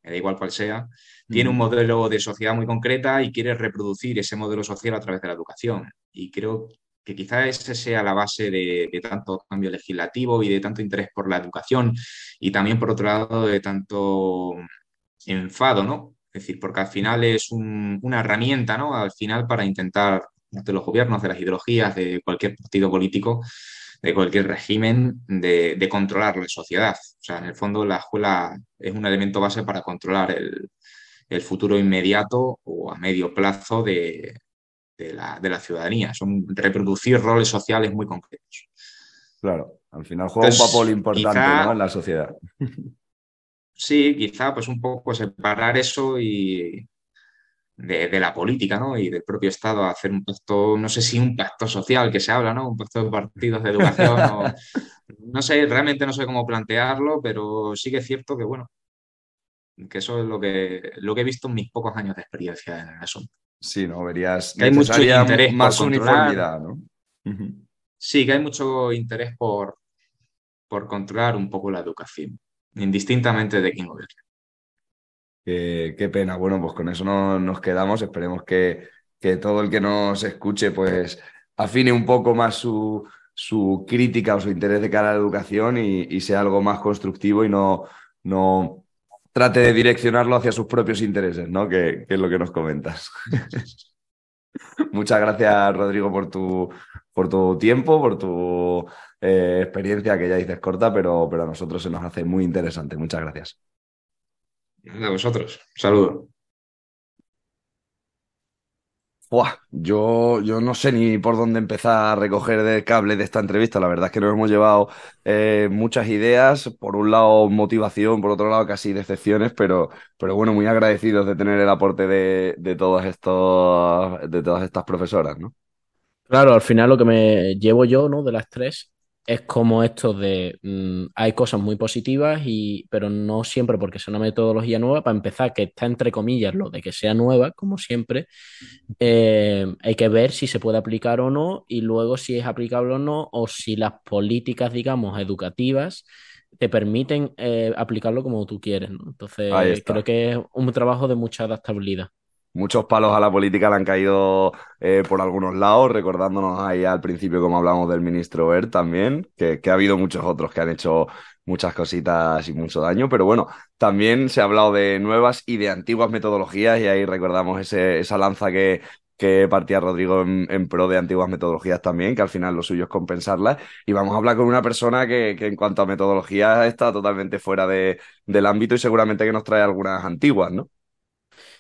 me da igual cuál sea, tiene un modelo de sociedad muy concreta y quiere reproducir ese modelo social a través de la educación. Y creo que quizá esa sea la base de tanto cambio legislativo y de tanto interés por la educación y también, por otro lado, de tanto enfado, ¿no? Es decir, porque al final es una herramienta, ¿no? Al final para intentar, de los gobiernos, de las ideologías, de cualquier partido político, de cualquier régimen, de controlar la sociedad. O sea, en el fondo la escuela es un elemento base para controlar el futuro inmediato o a medio plazo de la ciudadanía. Son reproducir roles sociales muy concretos. Claro, al final juega un papel importante, ¿no? En la sociedad. Sí, quizá pues un poco separar eso de la política, ¿no? Y del propio Estado, hacer un pacto, no sé si un pacto social que se habla, ¿no? Un pacto de partidos de educación, o, no sé, realmente no sé cómo plantearlo, pero sí que es cierto que, bueno, que eso es lo que he visto en mis pocos años de experiencia en el asunto. Sí, ¿no? Verías Que hay mucho necesaria interés más por controlar. uniformidad, ¿no? Sí, que hay mucho interés por controlar un poco la educación, indistintamente de quién gobierne. Qué pena. Bueno, pues con eso nos quedamos. Esperemos que todo el que nos escuche pues afine un poco más su crítica o su interés de cara a la educación y sea algo más constructivo y no trate de direccionarlo hacia sus propios intereses, ¿no? Que es lo que nos comentas. Muchas gracias, Rodrigo, por tu tiempo, por tu experiencia, que ya dices corta, pero a nosotros se nos hace muy interesante. Muchas gracias. A vosotros. Saludos. Buah, yo no sé ni por dónde empezar a recoger del cable de esta entrevista. La verdad es que nos hemos llevado muchas ideas. Por un lado, motivación, por otro lado, casi decepciones, pero bueno, muy agradecidos de tener el aporte de de todas estas profesoras, ¿no? Claro, al final lo que me llevo yo, ¿no? De las tres es como esto de hay cosas muy positivas pero no siempre porque sea una metodología nueva. Para empezar, que está entre comillas lo de que sea nueva, como siempre, hay que ver si se puede aplicar o no y luego si es aplicable o no o si las políticas, digamos, educativas te permiten aplicarlo como tú quieres, ¿no? Ahí Entonces, creo está. que es un trabajo de mucha adaptabilidad. Muchos palos a la política le han caído por algunos lados, recordándonos ahí al principio como hablamos del ministro Wert también, que ha habido muchos otros que han hecho muchas cositas y mucho daño, pero bueno, también se ha hablado de nuevas y de antiguas metodologías y ahí recordamos esa lanza que partía Rodrigo en pro de antiguas metodologías también, que al final lo suyo es compensarlas. Y vamos a hablar con una persona que en cuanto a metodologías está totalmente fuera del ámbito y seguramente que nos trae algunas antiguas, ¿no?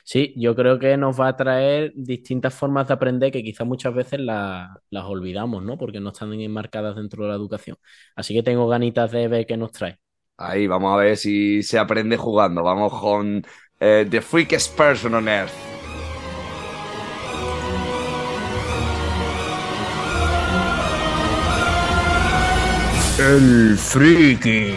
Sí, yo creo que nos va a traer distintas formas de aprender que quizás muchas veces las olvidamos, ¿no? Porque no están enmarcadas dentro de la educación. Así que tengo ganitas de ver qué nos trae. Ahí vamos a ver si se aprende jugando. Vamos con The Freakest Person on Earth. El friki.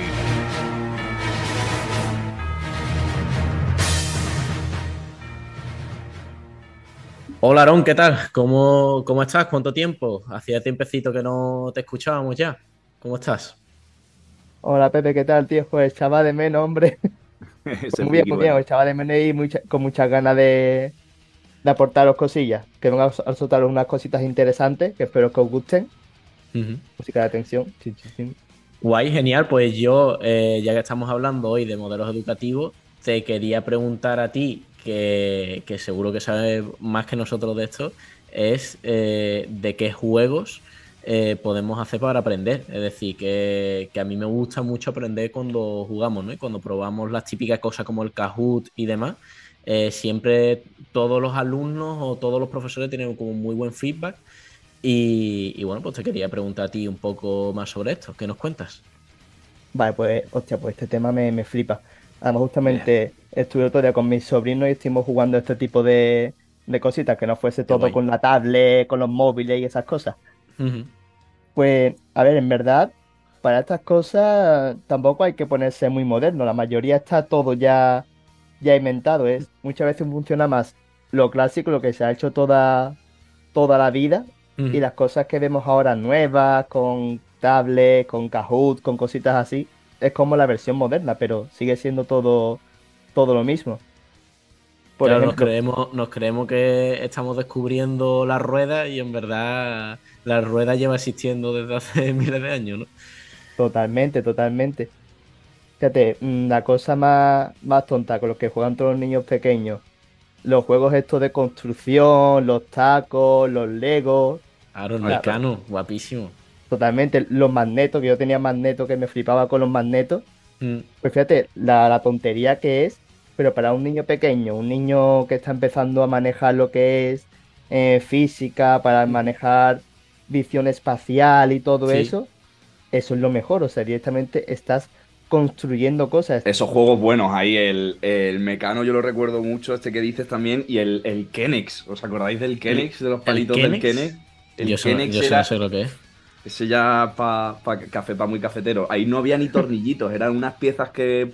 Hola, Aarón, ¿qué tal? ¿Cómo estás? ¿Cuánto tiempo? Hacía tiempecito que no te escuchábamos ya. ¿Cómo estás? Hola Pepe, ¿qué tal, tío? Pues echaba de menos, hombre. Pues Ese muy bien, friki muy bien. bueno. Echaba de menos y con muchas ganas de aportaros cosillas. Que vengo a soltaros unas cositas interesantes que espero que os gusten. Ujú. Música de atención. Chin, chin, chin. Guay, genial. Pues yo, ya que estamos hablando hoy de modelos educativos, te quería preguntar a ti, que seguro que sabes más que nosotros de esto, es de qué juegos podemos hacer para aprender. Es decir, que a mí me gusta mucho aprender cuando jugamos, ¿no? Y cuando probamos las típicas cosas como el Kahoot y demás, siempre todos los alumnos o todos los profesores tienen como muy buen feedback. Y bueno, pues te quería preguntar a ti un poco más sobre esto. ¿Qué nos cuentas? Vale, pues, hostia, pues este tema me flipa. Además, Bien, justamente estuve otro día con mis sobrinos y estuvimos jugando este tipo de cositas, que no fuese qué todo guay. con la tablet, con los móviles y esas cosas. Ujú. Pues, a ver, en verdad, para estas cosas tampoco hay que ponerse muy moderno. La mayoría está todo ya inventado. Muchas veces funciona más lo clásico, lo que se ha hecho toda la vida, y Ujú. las cosas que vemos ahora nuevas, con tablets, con Kahoot, con cositas así, es como la versión moderna, pero sigue siendo todo lo mismo. Por Claro, ejemplo, nos creemos que estamos descubriendo la rueda y en verdad la rueda lleva existiendo desde hace miles de años, ¿no? totalmente, totalmente. Fíjate, la cosa más tonta con los que juegan todos los niños pequeños, los juegos estos de construcción, los tacos, los Legos. Claro, el O sea, Mecano, guapísimo. totalmente, los magnetos, que yo tenía magnetos que me flipaba con los magnetos. Mm, Pues fíjate, la tontería que es, pero para un niño pequeño, un niño que está empezando a manejar lo que es física, para manejar visión espacial y todo sí. eso es lo mejor. O sea, directamente estás construyendo cosas. Esos juegos buenos, ahí el Mecano yo lo recuerdo mucho, este que dices también, y el Kenex. ¿Os acordáis del ¿El, Kenex, de los el palitos del Kenex? Kenex? El Kenex Yo eso no era sé lo que es. ese ya para café, para muy cafetero. Ahí no había ni tornillitos, eran unas piezas que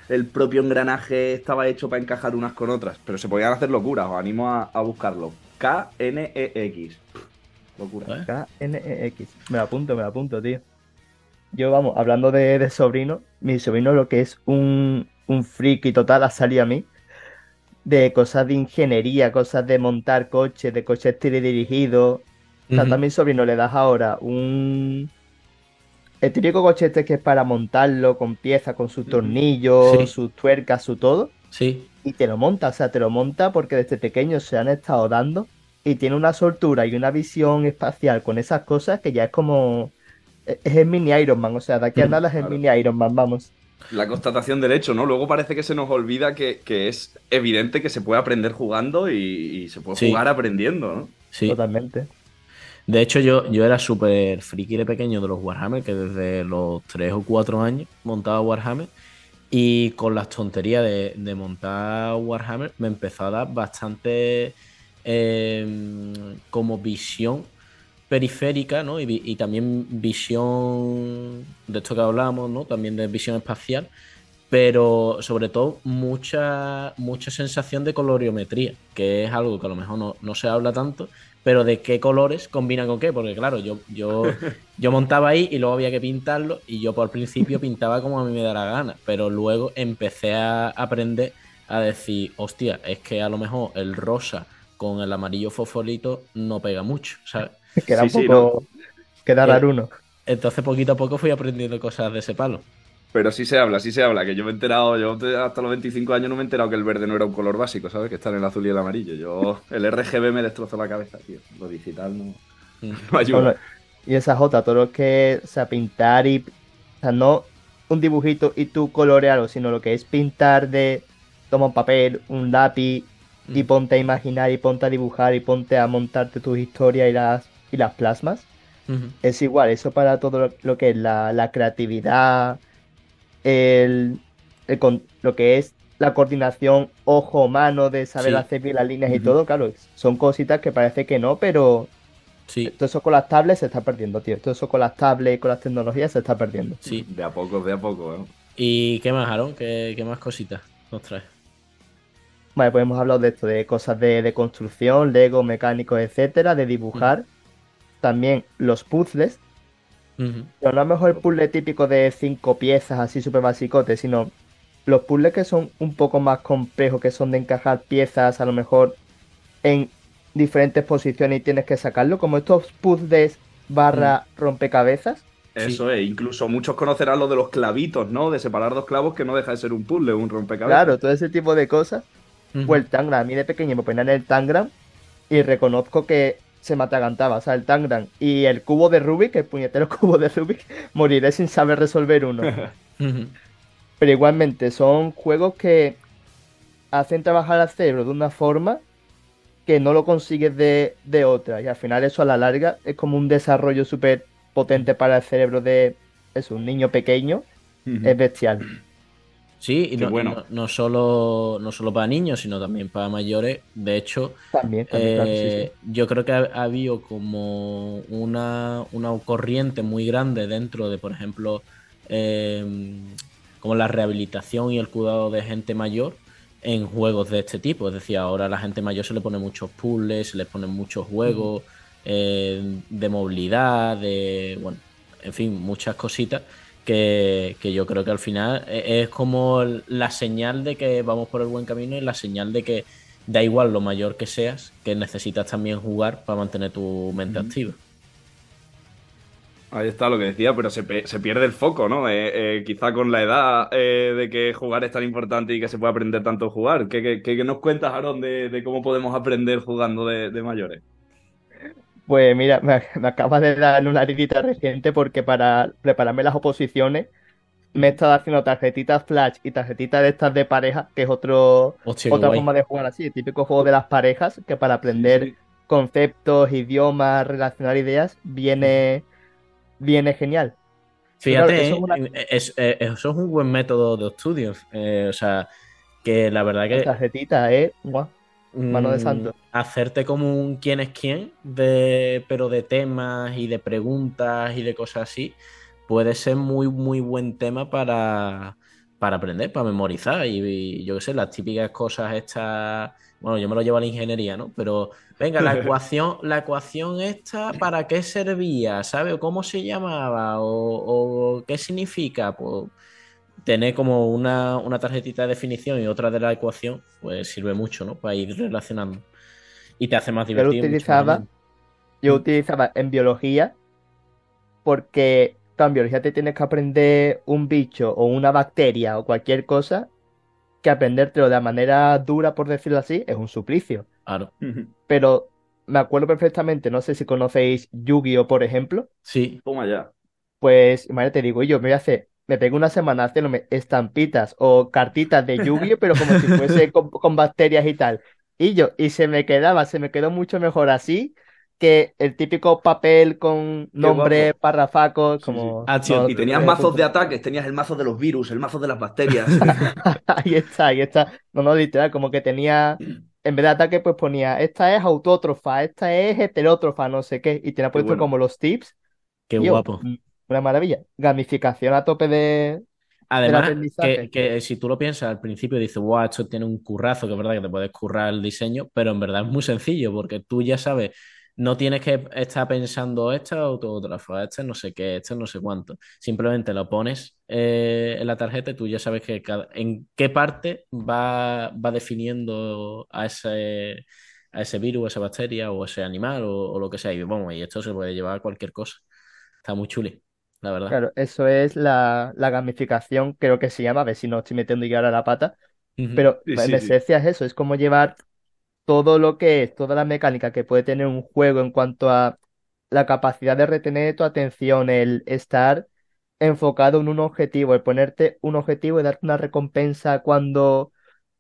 el propio engranaje estaba hecho para encajar unas con otras, pero se podían hacer locuras, os animo a buscarlo. KNEX. Locura. ¿Eh? KNEX. Me lo apunto, tío. Yo, vamos, hablando de sobrino, mi sobrino lo que es un friki total ha salido a mí, de cosas de ingeniería, cosas de montar coches, de coches teledirigidos. O sea, Ujú. también sobrino le das ahora el típico coche este que es para montarlo con piezas, con sus tornillos, Sí, sus tuercas, su todo, sí. y te lo monta. O sea, te lo monta porque desde pequeño se han estado dando y tiene una soltura y una visión espacial con esas cosas que ya es como... Es el mini Iron Man, o sea, de aquí a nada es el mini Iron Man, vamos. La constatación del hecho, ¿no? Luego parece que se nos olvida que es evidente que se puede aprender jugando y se puede jugar aprendiendo, ¿no? Sí. Totalmente. De hecho, yo era súper friki de pequeño de los Warhammer, que desde los 3 o 4 años montaba Warhammer. Y con las tonterías de montar Warhammer me empezó a dar bastante como visión periférica, ¿no? Y también visión de esto que hablamos, ¿no? También de visión espacial, pero sobre todo mucha sensación de coloriometría, que es algo que a lo mejor no se habla tanto, pero de qué colores combinan con qué, porque claro, yo montaba ahí y luego había que pintarlo y yo por principio pintaba como a mí me da la gana, pero luego empecé a aprender a decir, hostia, es que a lo mejor el rosa con el amarillo fosforito no pega mucho, ¿sabes? Queda un poco... Queda raro uno. Entonces poquito a poco fui aprendiendo cosas de ese palo. Pero sí se habla, que yo me he enterado, yo hasta los 25 años no me he enterado que el verde no era un color básico, ¿sabes? Que está en el azul y el amarillo. El RGB me destrozó la cabeza, tío. Lo digital no ayuda. Bueno, y esa Jota, todo lo que, o sea, pintar y... O sea, no un dibujito y tú colorearlo, sino lo que es pintar de... Toma un papel, un lápiz y ponte a imaginar y ponte a dibujar y ponte a montarte tus historias y las plasmas. Es igual, eso para todo lo que es la creatividad, lo que es la coordinación ojo-mano de saber hacer bien las líneas y todo, claro, son cositas que parece que no, pero todo eso con las tablets se está perdiendo, tío. Todo eso con las tablets, con las tecnologías se está perdiendo. Sí. De a poco, ¿eh? ¿Y qué más, Aaron? ¿Qué más cositas nos traes? Vale, pues hemos hablado de esto, de cosas de construcción, Lego, mecánicos, etcétera, de dibujar. También los puzzles. Pero no a lo mejor el puzzle típico de 5 piezas, así súper basicotes, sino los puzzles que son un poco más complejos, que son de encajar piezas a lo mejor en diferentes posiciones y tienes que sacarlo, como estos puzzles barra rompecabezas. Eso es, incluso muchos conocerán lo de los clavitos, ¿no? De separar dos clavos, que no deja de ser un puzzle, un rompecabezas. Claro, todo ese tipo de cosas. Pues el Tangram, a mí de pequeño me ponían el Tangram y reconozco que se me atragantaba, o sea, el Tangram y el cubo de Rubik, el puñetero cubo de Rubik, moriré sin saber resolver uno. Pero igualmente son juegos que hacen trabajar al cerebro de una forma que no lo consigues de otra, y al final eso a la larga es como un desarrollo súper potente para el cerebro de un niño pequeño, es bestial. Sí, y no solo para niños, sino también para mayores. De hecho, también, claro, sí. Yo creo que ha habido como una corriente muy grande dentro de, por ejemplo, como la rehabilitación y el cuidado de gente mayor en juegos de este tipo. Es decir, ahora a la gente mayor se le pone muchos puzzles, se les ponen muchos juegos de movilidad, bueno, en fin, muchas cositas. Que yo creo que al final es como la señal de que vamos por el buen camino y la señal de que da igual lo mayor que seas, que necesitas también jugar para mantener tu mente activa. Ahí está lo que decía, pero se pierde el foco, ¿no? Quizá con la edad de que jugar es tan importante y que se puede aprender tanto a jugar. ¿Qué nos cuentas, Aaron, de cómo podemos aprender jugando de mayores? Pues mira, me acabas de dar una heridita reciente porque para prepararme las oposiciones me he estado haciendo tarjetitas flash y tarjetitas de estas de pareja, que es otra forma de jugar así, el típico juego de las parejas, que para aprender conceptos, idiomas, relacionar ideas, viene genial. Fíjate, eso es un buen método de estudio. O sea, que la verdad que... La tarjetita, guau. Mano de santo. Hacerte como un quién es quién, pero de temas y de preguntas y de cosas así, puede ser muy, muy buen tema para aprender, para memorizar. Y yo qué sé, las típicas cosas estas. Bueno, yo me lo llevo a la ingeniería, ¿no? Pero venga, la ecuación esta, ¿para qué servía? ¿Sabe? ¿Cómo se llamaba? ¿O qué significa? Pues tener como una tarjetita de definición y otra de la ecuación, pues sirve mucho, ¿no? Para ir relacionando. Y te hace más divertido. Yo utilizaba en biología, porque en biología te tienes que aprender un bicho o una bacteria o cualquier cosa, que aprendértelo de manera dura, por decirlo así, es un suplicio. Claro. Pero me acuerdo perfectamente, no sé si conocéis Yu-Gi-Oh, por ejemplo. Sí. Toma ya. Pues, imagínate, digo, yo me voy a hacer, me pego una semana haciéndome estampitas o cartitas de Yu-Gi-Oh, pero como si fuese con bacterias y tal. Y se me quedó mucho mejor así que el típico papel con Qué guapo. nombre, párrafos, Sí, sí. como... Acción. Y tenías mazos de ataques, tenías el mazo de los virus, el mazo de las bacterias. Ahí está, ahí está. No, no, literal, como que tenía, en vez de ataque, pues ponía, esta es autótrofa, esta es heterótrofa, no sé qué, y tenía Qué puesto bueno. como los tips. Qué Tío, guapo. una maravilla. Gamificación a tope del Además, que, aprendizaje. que si tú lo piensas al principio dices, wow, esto tiene un currazo, que es verdad que te puedes currar el diseño, pero en verdad es muy sencillo porque tú ya sabes, no tienes que estar pensando esta autógrafa, este no sé qué, este no sé cuánto. Simplemente lo pones en la tarjeta y tú ya sabes que en qué parte va definiendo a ese virus, esa bacteria o ese animal o lo que sea. Y bueno, y esto se puede llevar a cualquier cosa. Está muy chuli, la verdad. Claro, eso es la gamificación, creo que se llama, a ver si no estoy metiendo ya ahora la pata, Ujú. pero Sí, en sí, sí. esencia es eso, es como llevar todo lo que es, toda la mecánica que puede tener un juego en cuanto a la capacidad de retener tu atención, el estar enfocado en un objetivo, el ponerte un objetivo y darte una recompensa cuando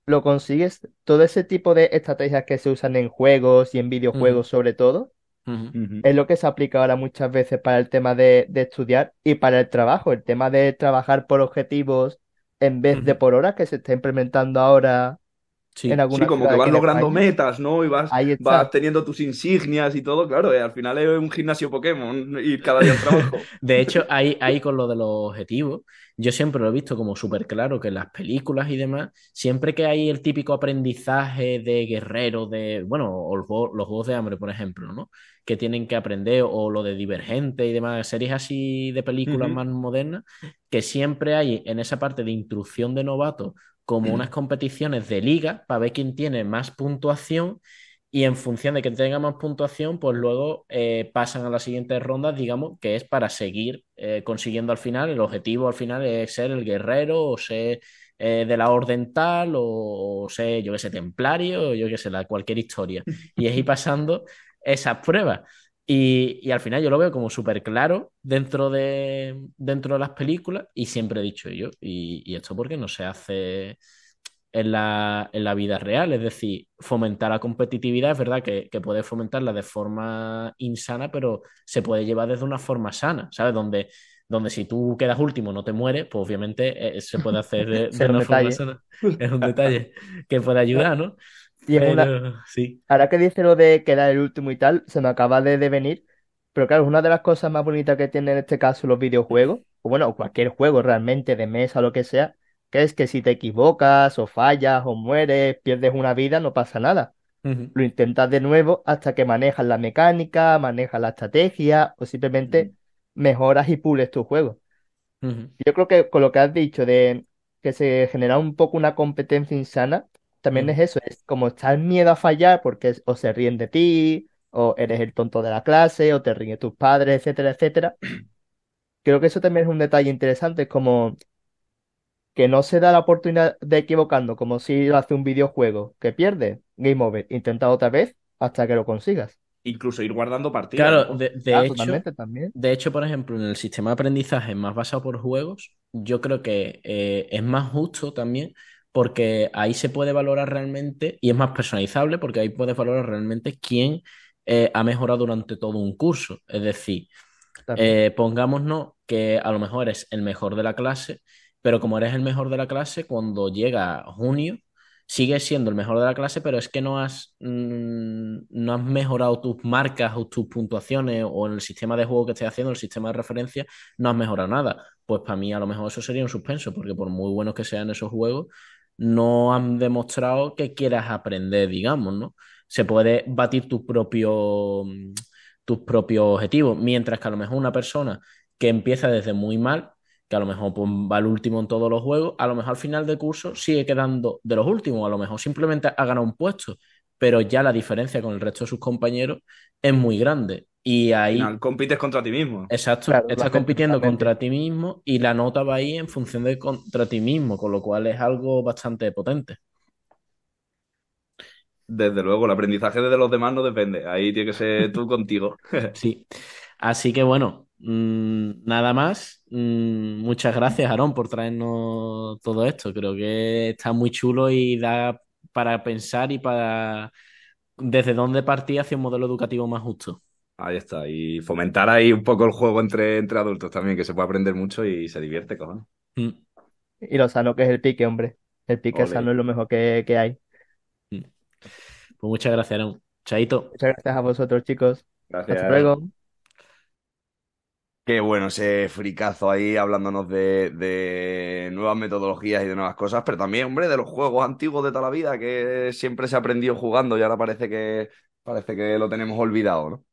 lo consigues, todo ese tipo de estrategias que se usan en juegos y en Ujú, videojuegos sobre todo, ujú. Ujú. es lo que se aplica ahora muchas veces para el tema de estudiar y para el trabajo, el tema de trabajar por objetivos en vez de Ujú. por horas que se está implementando ahora en Sí, Sí, algunas como que ciudades vas aquí en logrando España. metas, ¿no? Y Ahí vas está. teniendo tus insignias y todo, claro, al final es un gimnasio Pokémon ir cada día al trabajo. de hecho, ahí con lo de los objetivos, yo siempre lo he visto como súper claro que en las películas y demás, siempre que hay el típico aprendizaje de guerrero, bueno, o los juegos de hambre, por ejemplo, ¿no? Que tienen que aprender, o lo de Divergente y demás, series así de películas Ujú. más modernas, que siempre hay en esa parte de instrucción de novatos como unas competiciones de liga para ver quién tiene más puntuación y en función de que tenga más puntuación, pues luego pasan a las siguientes rondas, digamos, que es para seguir consiguiendo al final. El objetivo al final es ser el guerrero o ser de la orden tal o ser, yo que sé, templario o yo que sé, cualquier historia. Y es ir pasando esas pruebas. Y al final yo lo veo como súper claro dentro de las películas y siempre he dicho yo, y esto porque no se hace en la vida real. Es decir, fomentar la competitividad, es verdad que puede fomentarla de forma insana, pero se puede llevar desde una forma sana, ¿sabes? Donde si tú quedas último no te mueres, pues obviamente se puede hacer de Ser un una forma detalle. sana. Es un detalle que puede ayudar, ¿no? Y es una, Pero sí. ahora que dice lo de quedar el último y tal, se me acaba de venir, pero claro, es una de las cosas más bonitas que tiene en este caso los videojuegos, o bueno, o cualquier juego realmente de mesa o lo que sea, que es que si te equivocas o fallas o mueres, pierdes una vida, no pasa nada. Ujú, Lo intentas de nuevo hasta que manejas la mecánica, manejas la estrategia o Ujú. simplemente mejoras y pules tu juego. ujú, Yo creo que con lo que has dicho de que se genera un poco una competencia insana, también ujú, es eso, es como estar miedo a fallar porque o se ríen de ti, o eres el tonto de la clase, o te ríen tus padres, etcétera, etcétera. Creo que eso también es un detalle interesante, es como que no se da la oportunidad de equivocando, como si lo hace un videojuego, que pierde, game over, intenta otra vez hasta que lo consigas. Incluso ir guardando partidas, claro, ¿no? Ah, totalmente también. de hecho, por ejemplo, en el sistema de aprendizaje más basado por juegos, yo creo que es más justo también porque ahí se puede valorar realmente y es más personalizable porque ahí puedes valorar realmente quién ha mejorado durante todo un curso. Es decir, También. pongámonos que a lo mejor eres el mejor de la clase, pero como eres el mejor de la clase, cuando llega junio, sigues siendo el mejor de la clase, pero es que no has mejorado tus marcas o tus puntuaciones o en el sistema de juego que estés haciendo, el sistema de referencia, no has mejorado nada. Pues para mí a lo mejor eso sería un suspenso, porque por muy buenos que sean esos juegos, no han demostrado que quieras aprender, digamos, ¿no? Se puede batir tus propios objetivos, mientras que a lo mejor una persona que empieza desde muy mal, que a lo mejor pues, va al último en todos los juegos, a lo mejor al final del curso sigue quedando de los últimos, a lo mejor simplemente ha ganado un puesto, pero ya la diferencia con el resto de sus compañeros es muy grande. Y Al ahí, final compites contra ti mismo. exacto, Claro, estás totalmente, compitiendo totalmente. contra ti mismo y la nota va ahí en función de contra ti mismo, con lo cual es algo bastante potente. Desde luego, el aprendizaje de los demás no depende. Ahí tiene que ser tú contigo. Sí. Así que bueno, nada más. Muchas gracias, Aarón, por traernos todo esto. Creo que está muy chulo y da para pensar y para desde dónde partir hacia un modelo educativo más justo. Ahí está. Y fomentar ahí un poco el juego entre adultos también, que se puede aprender mucho y se divierte, cojones. Y lo sano que es el pique, hombre. El pique Ole. sano es lo mejor que hay. Pues muchas gracias, Aarón. Chaito. Muchas gracias a vosotros, chicos. Gracias. Hasta luego. Qué bueno ese fricazo ahí hablándonos de nuevas metodologías y de nuevas cosas, pero también, hombre, de los juegos antiguos de toda la vida que siempre se ha aprendido jugando y ahora parece que lo tenemos olvidado, ¿no?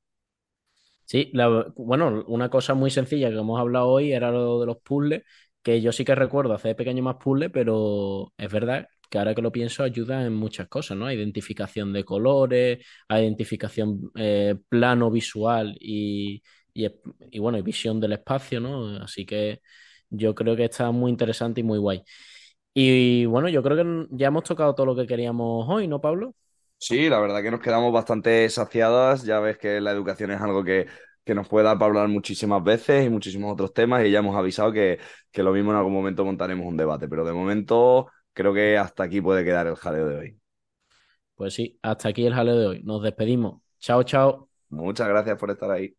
Sí, bueno, una cosa muy sencilla que hemos hablado hoy era lo de los puzzles, que yo sí que recuerdo hacer pequeños más puzzles, pero es verdad que ahora que lo pienso ayuda en muchas cosas, ¿no? A identificación de colores, a identificación plano visual y bueno, y visión del espacio, ¿no? Así que yo creo que está muy interesante y muy guay. Y bueno, yo creo que ya hemos tocado todo lo que queríamos hoy, ¿no, Pablo? Sí, la verdad que nos quedamos bastante saciadas. Ya ves que la educación es algo que nos puede dar para hablar muchísimas veces y muchísimos otros temas y ya hemos avisado que lo mismo en algún momento montaremos un debate, pero de momento creo que hasta aquí puede quedar el jaleo de hoy. Pues sí, hasta aquí el jaleo de hoy. Nos despedimos. Chao, chao. Muchas gracias por estar ahí.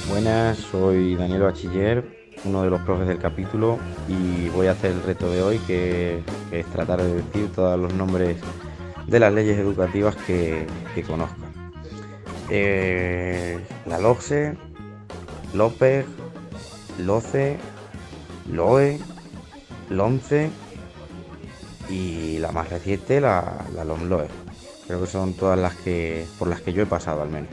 Buenas, soy Daniel Bachiller, uno de los profes del capítulo y voy a hacer el reto de hoy que es tratar de decir todos los nombres de las leyes educativas que conozcan. La LOGSE, LOPEG, LOCE, LOE, LOMCE y la más reciente, la LOMLOE. Creo que son todas las por las que yo he pasado al menos.